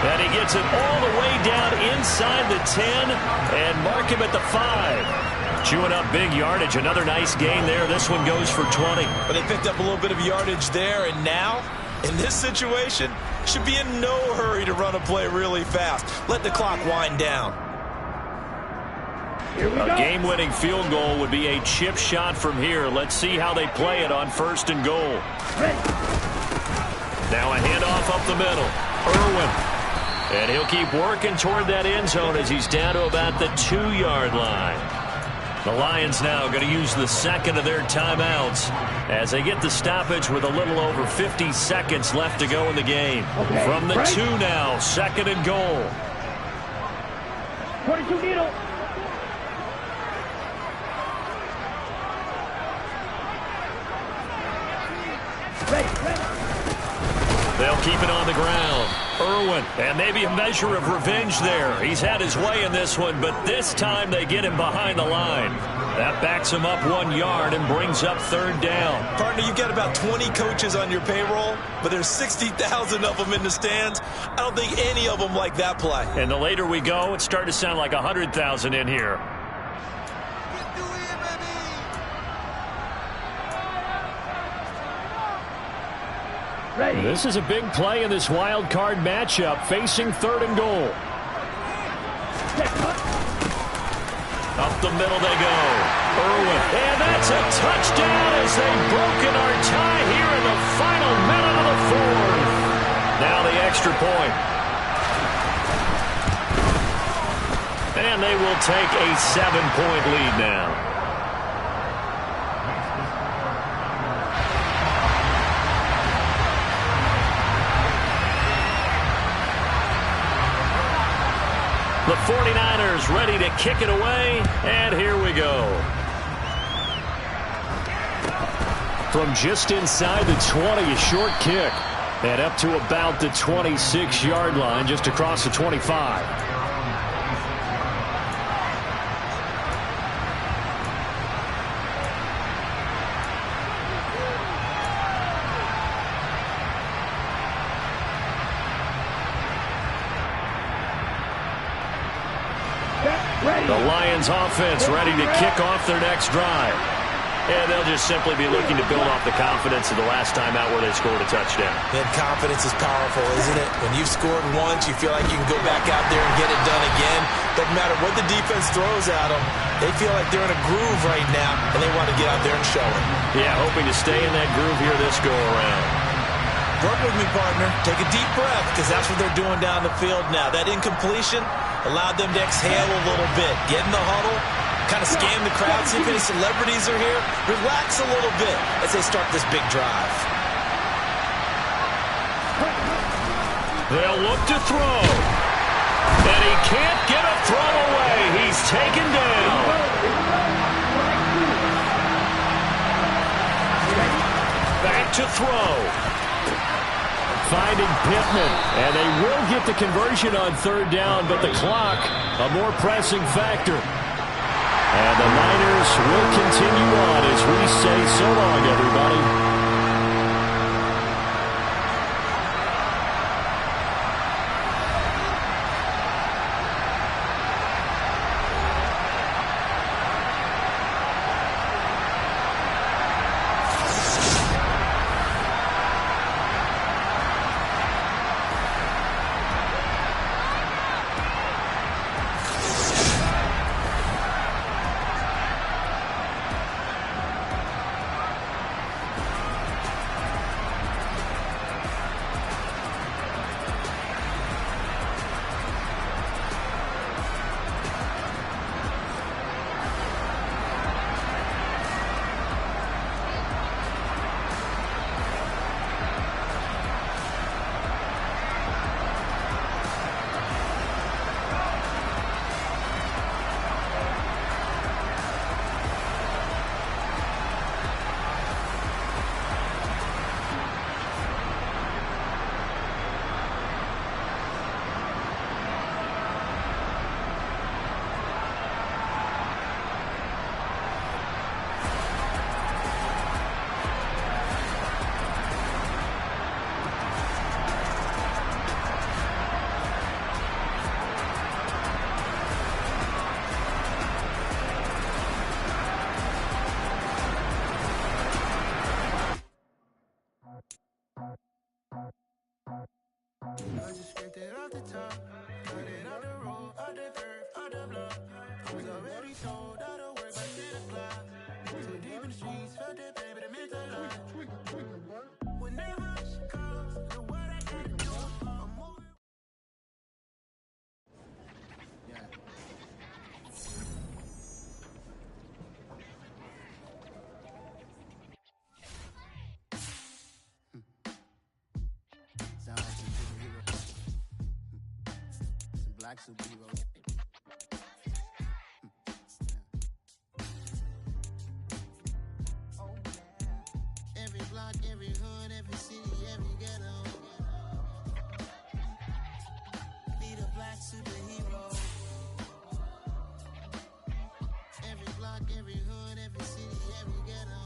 And he gets it all the way down inside the 10 and mark him at the 5. Chewing up big yardage. Another nice gain there. This one goes for 20. But they picked up a little bit of yardage there, and now, in this situation, should be in no hurry to run a play really fast. Let the clock wind down. A game-winning field goal would be a chip shot from here. Let's see how they play it on 1st and goal. Now a handoff up the middle. Irwin. And he'll keep working toward that end zone as he's down to about the 2-yard line. The Lions now going to use the second of their timeouts as they get the stoppage with a little over 50 seconds left to go in the game. From the 2 now, 2nd and goal. 22 needle. They'll keep it on the ground. Irwin, and maybe a measure of revenge there. He's had his way in this one, but this time they get him behind the line. That backs him up 1 yard and brings up 3rd down. Partner, you've got about 20 coaches on your payroll, but there's 60,000 of them in the stands. I don't think any of them like that play. And the later we go, it's starting to sound like 100,000 in here. Ready. This is a big play in this wild card matchup, facing 3rd and goal. Up the middle they go. Irwin, and that's a touchdown as they've broken our tie here in the final minute of the 4th. Now the extra point. And they will take a 7-point lead now. The 49ers ready to kick it away, and here we go. From just inside the 20, a short kick, and up to about the 26-yard line, just across the 25. The Lions offense ready to kick off their next drive. And they'll just simply be looking to build off the confidence of the last time out where they scored a touchdown. And confidence is powerful, isn't it? When you've scored once, you feel like you can go back out there and get it done again. Doesn't matter what the defense throws at them. They feel like they're in a groove right now, and they want to get out there and show it. Yeah, hoping to stay in that groove here this go-around. Work with me, partner. Take a deep breath, because that's what they're doing down the field now. That incompletion allowed them to exhale a little bit. Get in the huddle, kind of scan the crowd, see if any celebrities are here. Relax a little bit as they start this big drive. They'll look to throw. And he can't get a throw away. He's taken down. Back to throw. Finding Pittman, and they will get the conversion on 3rd down, but the clock, a more pressing factor. And the Niners will continue on as we say so long, everybody. I just scraped it off the top, got it off the road, off the curve, off the block. I was already told I don't work by 10 o'clock. So deep in the streets, felt that pain, but it meant a lot. Whenever she calls, know what I gotta do. I'm moving. Yeah. Sound like some superhero. Some black superheroes. Oh yeah. Every block, every hood, every city, every ghetto. Be the black superhero. Every block, every hood, every city, every ghetto.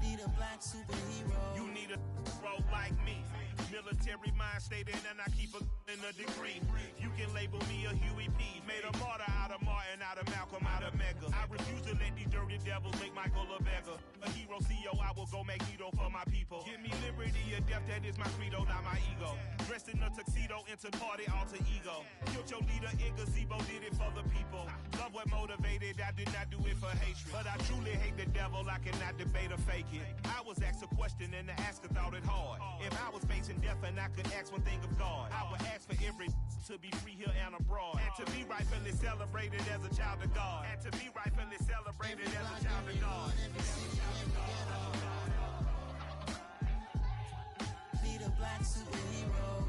Be the black superhero. You need a role like me. Military mind stated, and I keep in a degree. You can label me a Huey P. Made a martyr out of Martin, out of Malcolm, out of Mega. I refuse to let these dirty devils make Michael a beggar. A hero CEO, I will go Magneto for my people. Give me liberty or death, that is my credo, not my ego. Dressed in a tuxedo, into party, alter ego. Killed your leader in gazebo, did it for the people. Love what motivated, I did not do it for hatred. But I truly hate the devil, I cannot debate or fake it. I was asked a question and the asker thought it hard. If I was facing death and I could ask one thing of God, I would ask for every to be free here and abroad, and to be rightfully celebrated as a child of God, and to be rightfully celebrated as a child of God. Be the black superhero.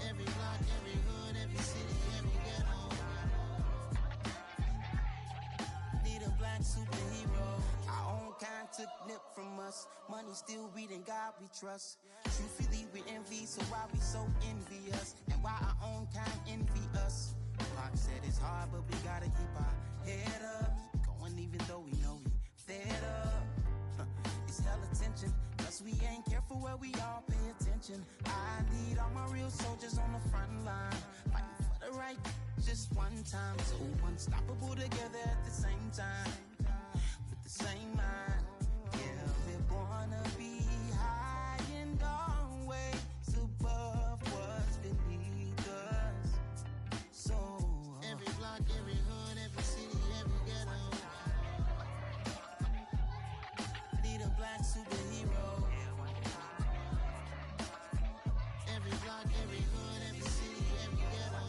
Every block, every hood, every city, every ghetto. Be the black superhero. Our own kind took nip from us. Money still reading, God we trust. Truthfully we envy, so why we so envious? And why our own kind envy us? Pac said it's hard, but we gotta keep our head up. Going even though we know we fed up. It's hella tension, plus we ain't careful where we all pay attention. I need all my real soldiers on the front line, fighting for the right just one time. So unstoppable together at the same time, with the same mind. Yeah, we're gonna be high and always above what's beneath us. So every block, every hood, every city, every ghetto. Be the black superhero. Every block, every hood, every city, every ghetto.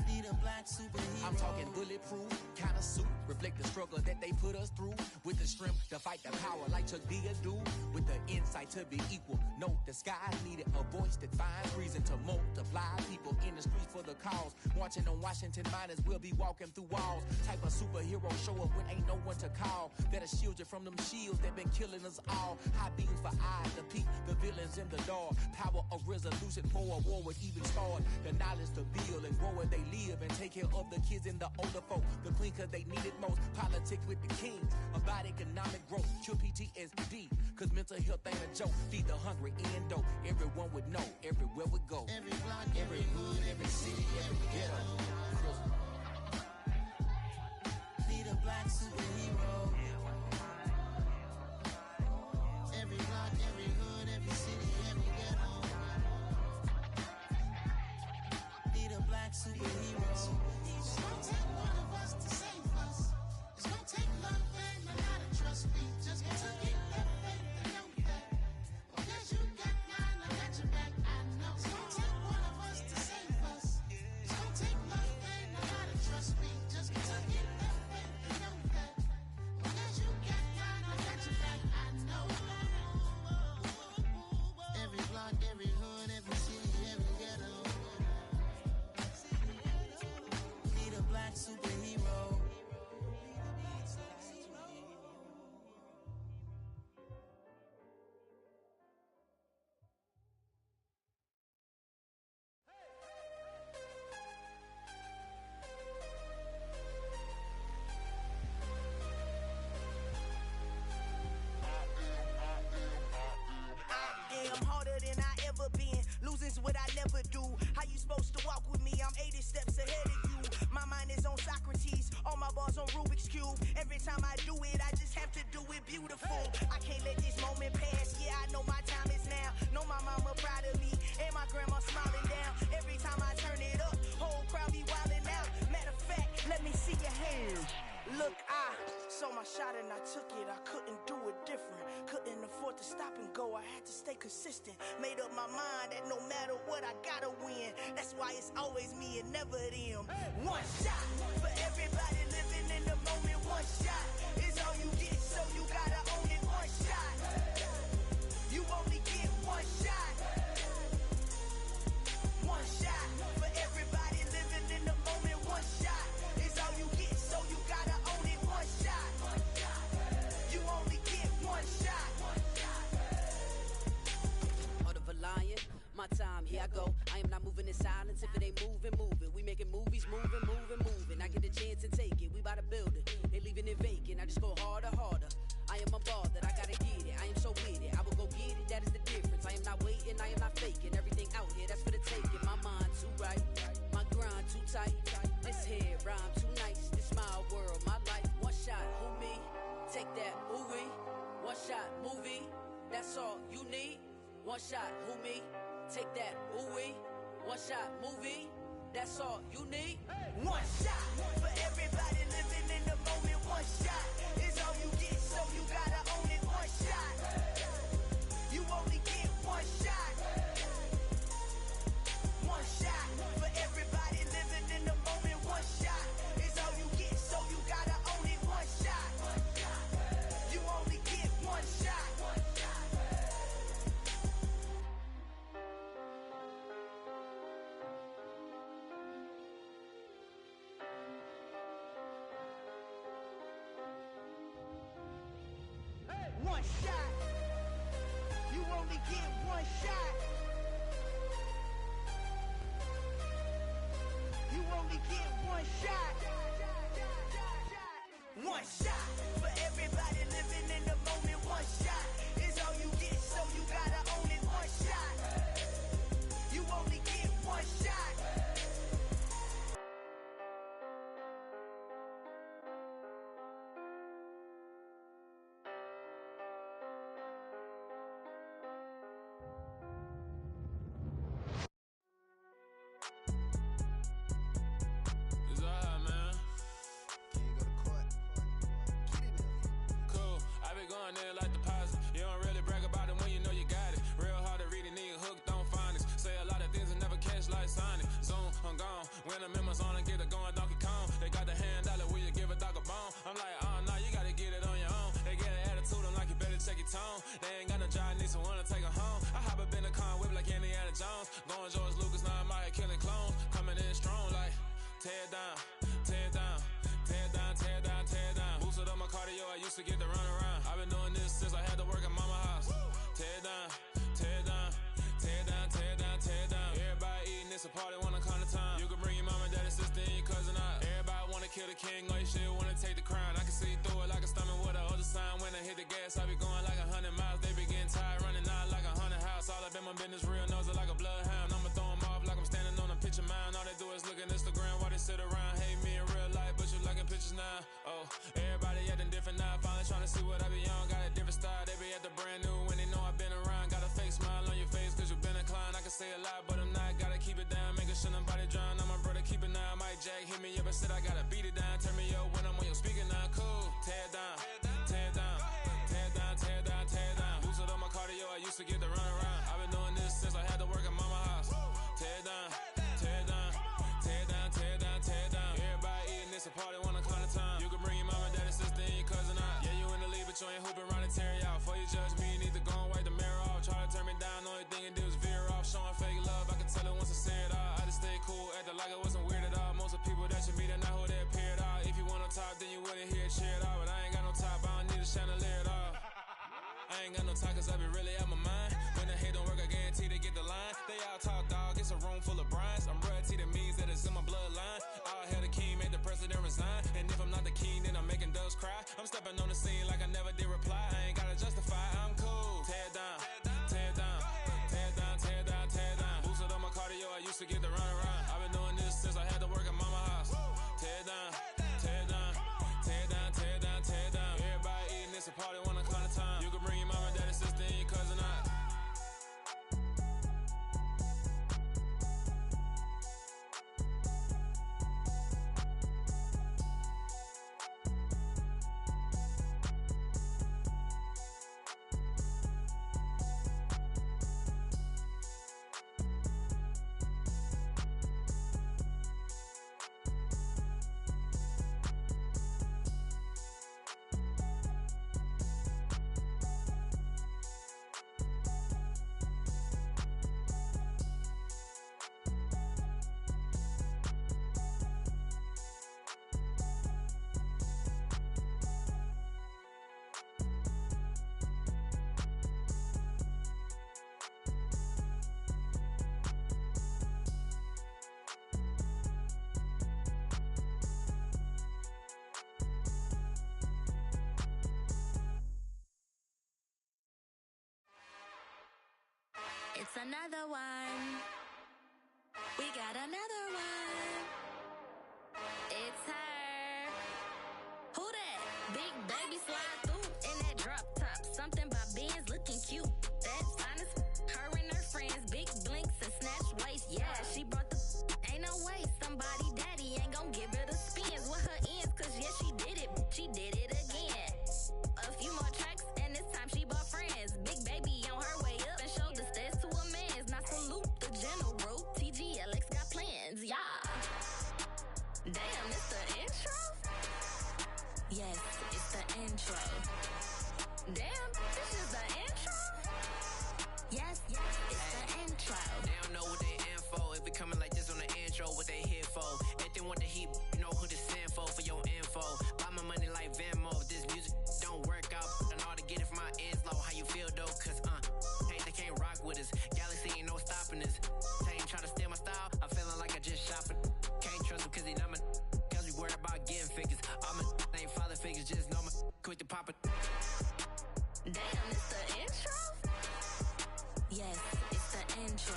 Be the black superhero. I'm talking bulletproof kind of suit, reflect the struggle that they put us through, with the strength to fight the power like Chuck D do, with the insight to be equal. Note the skies needed a voice that finds reason to multiply. People in the streets for the cause, marching on Washington miners will be walking through walls. Type of superhero show up when ain't no one to call, that'll shield you from them shields that been killing us all. High beams for eyes to peek the villains in the dark. Power of resolution for a war would even start. The knowledge to build and grow where they live and take care of the kids and the older folk. The clean cause they need it most. Politics with the kings about economic growth. Cure PTSD cause mental health ain't a joke. Feed the hungry and dope. Everyone would know everywhere we go. Every block, every hood, every city, every ghetto. Be the black superhero. Every block, every hood, every city, every ghetto. Be the black superhero. It's gonna take one of us to save us. It's gonna take love and a lot of trust. We just got to get that faith and know that. Because you got mine, I got your back, I know. It's gonna take one of us to save us. It's gonna take love and a lot of trust. We just got to get that faith and know that. Because you got mine, I got your back, I know. Every block, every hood, every city, every ghetto. Be the black superhero. I'm harder than I ever been. Losing's what I never do. How you supposed to walk with me? I'm 80 steps ahead of you. My mind is on soccer beautiful. I can't let this moment pass. Yeah, I know my time is now. Know my mama proud of me, and my grandma smiling down. Every time I turn it up, whole crowd be wildin' out. Matter of fact, let me see your hands. Look, I saw my shot and I took it. I couldn't do it different. Couldn't afford to stop and go. I had to stay consistent. Made up my mind that no matter what, I gotta win. That's why it's always me and never them. One shot for everybody living in the moment. One shot is all you get, so you gotta own it. One shot. You only get one shot. One shot for everybody living in the moment. One shot is all you get, so you gotta own it. One shot. You only get one shot. Heart of a lion, my time, here I go. I am not moving in silence. If it ain't moving, moving. We making movies, moving, moving, moving. I get a chance and take it. We bout to build it. They leaving it vacant. I just go harder, harder. I am a ball that I gotta get it. I am so with it. I will go get it. That is the difference. I am not waiting. I am not faking. Everything out here, that's for the taking. My mind too right. My grind too tight. This head rhyme too nice. This my world, my life. One shot, who me? Take that, who we? One shot, movie. That's all you need. One shot, who me? Take that, who we? One shot, movie. That's all you need. One shot for everybody living in the moment. One shot is all you get, so you gotta own it. One shot. You only get one shot. One shot for everybody living in the moment. One shot is all you get, so you gotta own it. One shot. You only get one shot. One shot. You only get one shot. You only get one shot. One shot for everybody living in the moment. One shot is all you get, so you gotta own it. One shot. You only get one shot. I'm stepping on the scene like I never did reply. I ain't gotta justify, I'm cool. Tear down, tear down, tear down, tear down, tear down. Boosted on my cardio, I used to get the run around. I've been doing this since I had to work at mama house. Tear down, tear down, tear down, tear down, tear down. Everybody eating, it's a party when I come. It's another one. We got another one. It's her. Who that? Big baby slide through in that drop top. Something by Benz looking cute. That's honest. Her and her friends, big blinks and snatch waist. Yeah, she brought the. Ain't no way somebody daddy ain't gon' give her the spins with her ends. Cause yeah, she did it. She did it again. A few more tracks and this time she bought friends. Big baby on her way up and showed the stairs to a man's. Now salute the general. TGLX got plans. Yeah. Damn, it's the intro? Yes, it's the intro. Damn, this is the intro? Yes, it's the intro. They don't know what they in for. If we coming like this on the intro, what they here for? If they want the heat, you know who to send for your info. Buy my money like Venmo. If this music don't work out, I know how to get it from my ends low. How you feel though? Cause hey, they can't rock with us. Galaxy ain't no stopping us. They ain't trying to steal my style. I'm feeling like I just shot for. Can't trust him cause he not my. Cause we worried about getting figures. All my ain't father figures, just know my quick to pop it. Damn, it's the intro? Yes, it's the intro.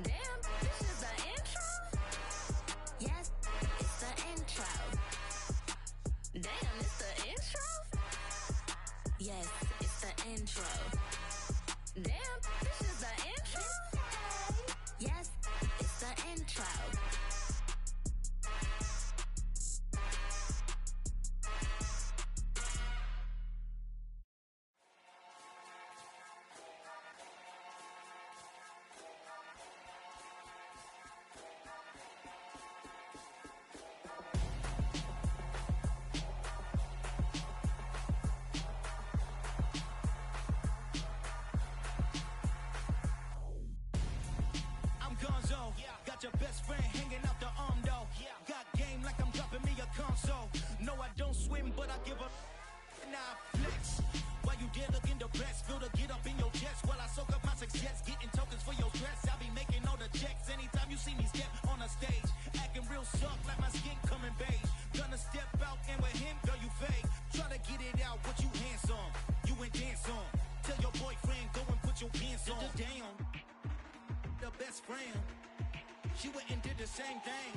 Damn, this is the intro? Yes, it's the intro. Damn, it's the intro? Yes, it's the intro. Damn, this is the intro? Yes, it's the intro. Got your best friend hanging out the arm though. Got game like I'm dropping me a console. No, I don't swim, but I give a nah flex. While you there looking depressed, feel the get up in your chest while I soak up my success, getting tokens for your stress. I be making all the checks anytime you see me step on a stage, acting real soft like my skin coming beige. Gonna step out and with him, girl, you fake. Try to get it out, what you handsome, you ain't dance on. Tell your boyfriend go and put your pants on. Down, the best friend. She went and did the same thing.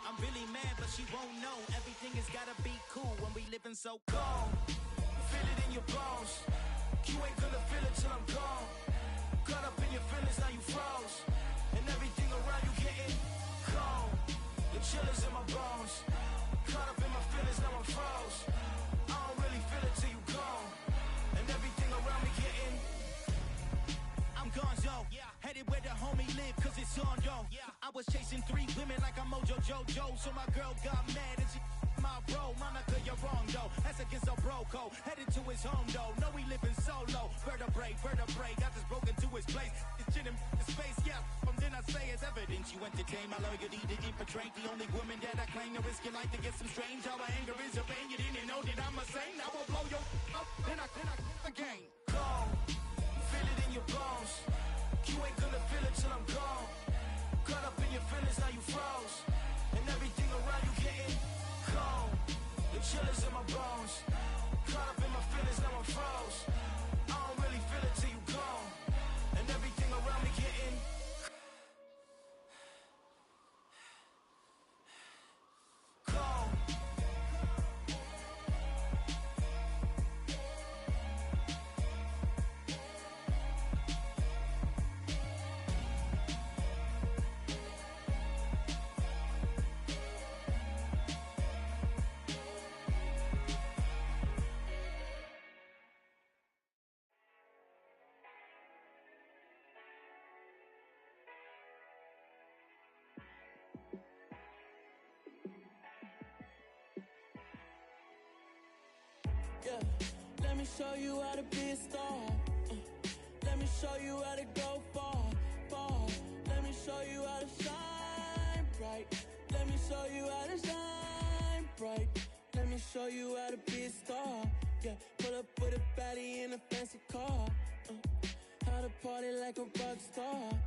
I'm really mad, but she won't know. Everything has gotta be cool when we living so cold. Feel it in your bones. You ain't gonna feel it till I'm gone. Caught up in your feelings, now you froze. And everything around you getting cold. The chill is in my bones. Caught up in my feelings, now I'm froze. I don't really feel it till you gone. And everything around me getting. I'm gonzo. Headed where the homie live, cause it's on though. I was chasing 3 women like I'm Mojo Jojo. So my girl got mad and she my bro. Monica, you're wrong though. That's against a bro code. Headed to his home though. No, we living solo. Vertebrae. Got this broken to his place. It's chin in his face, yeah. From then I say it's evidence you entertain my loyalty to infiltrate. The only woman that I claim to risk your life to get some strange. How my anger is your pain. You didn't know that I'm a saint. I will blow your up. Then I again. Go. Feel it in your bones. You ain't gonna feel it till I'm gone. Caught up in your feelings, now you froze. And everything around you getting cold. The chill is in my bones. Caught up in my feelings, now I'm froze. I don't really feel it till you gone. And everything around me getting cold. Yeah, let me show you how to be a star. Let me show you how to go far, far. Let me show you how to shine bright. Let me show you how to shine bright. Let me show you how to be a star. Yeah, pull up with a baddie in a fancy car. How to party like a rock star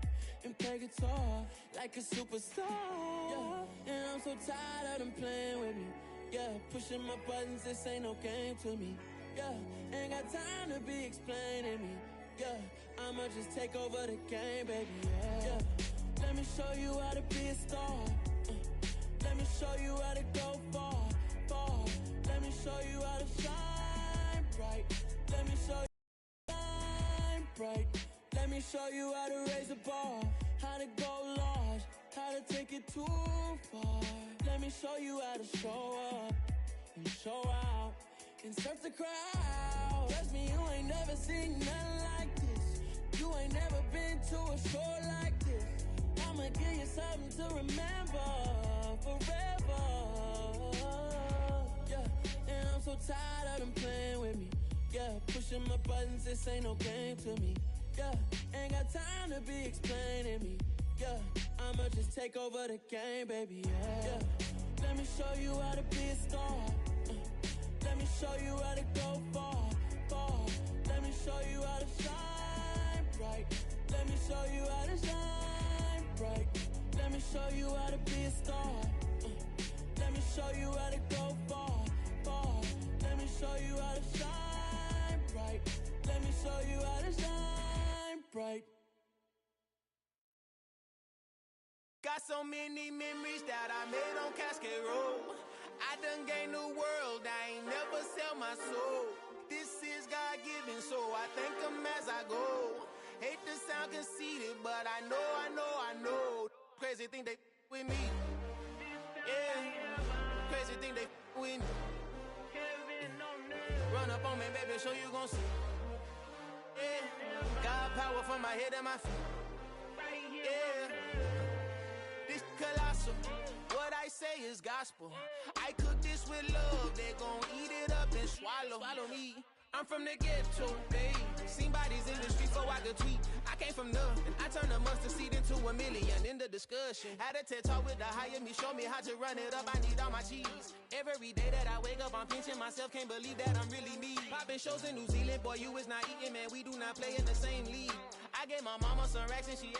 and play guitar like a superstar. Yeah, and I'm so tired of them playing with me. Yeah, pushing my buttons, this ain't no game to me. Yeah, ain't got time to be explaining me. Yeah, I'ma just take over the game, baby, yeah. Let me show you how to be a star. Let me show you how to go far, far. Let me show you how to shine bright. Let me show you shine bright. Let me show you how to raise the bar, how to go large, how to take it too far. Let me show you how to show up and show out and surf the crowd. Trust me, you ain't never seen nothing like this. You ain't never been to a show like this. I'ma give you something to remember forever. Yeah, and I'm so tired of them playing with me. Yeah, pushing my buttons, this ain't no game to me. Yeah, ain't got time to be explaining me. Yeah, I'ma just take over the game, baby, yeah. Let me show you how to be a star. Let me show you how to go far, far. Let me show you how to shine bright. Let me show you how to shine bright. Let me show you how to be a star. Let me show you how to go far, far. Let me show you how to shine bright. Let me show you how to shine bright. Got so many memories that I made on Cascade Road. I done gained the world, I ain't never sell my soul. This is God-given, so I thank him as I go. Hate to sound conceited, but I know. Crazy thing they with me. Yeah, crazy thing they with me. Run up on me, baby, show you gon' see. Yeah, God power from my head and my feet. Yeah, this colossal. What I say is gospel. I cook this with love. They gon' eat it up and swallow me. I'm from the ghetto, babe. Seen bodies in the street so I could tweet. I came from nothing. I turned a mustard seed into $1 million in the discussion. Had a TED talk with the higher me, show me how to run it up. I need all my cheese. Every day that I wake up, I'm pinching myself. Can't believe that I'm really me. Popping shows in New Zealand, boy, you is not eating, man. We do not play in the same league. I gave my mama some racks and she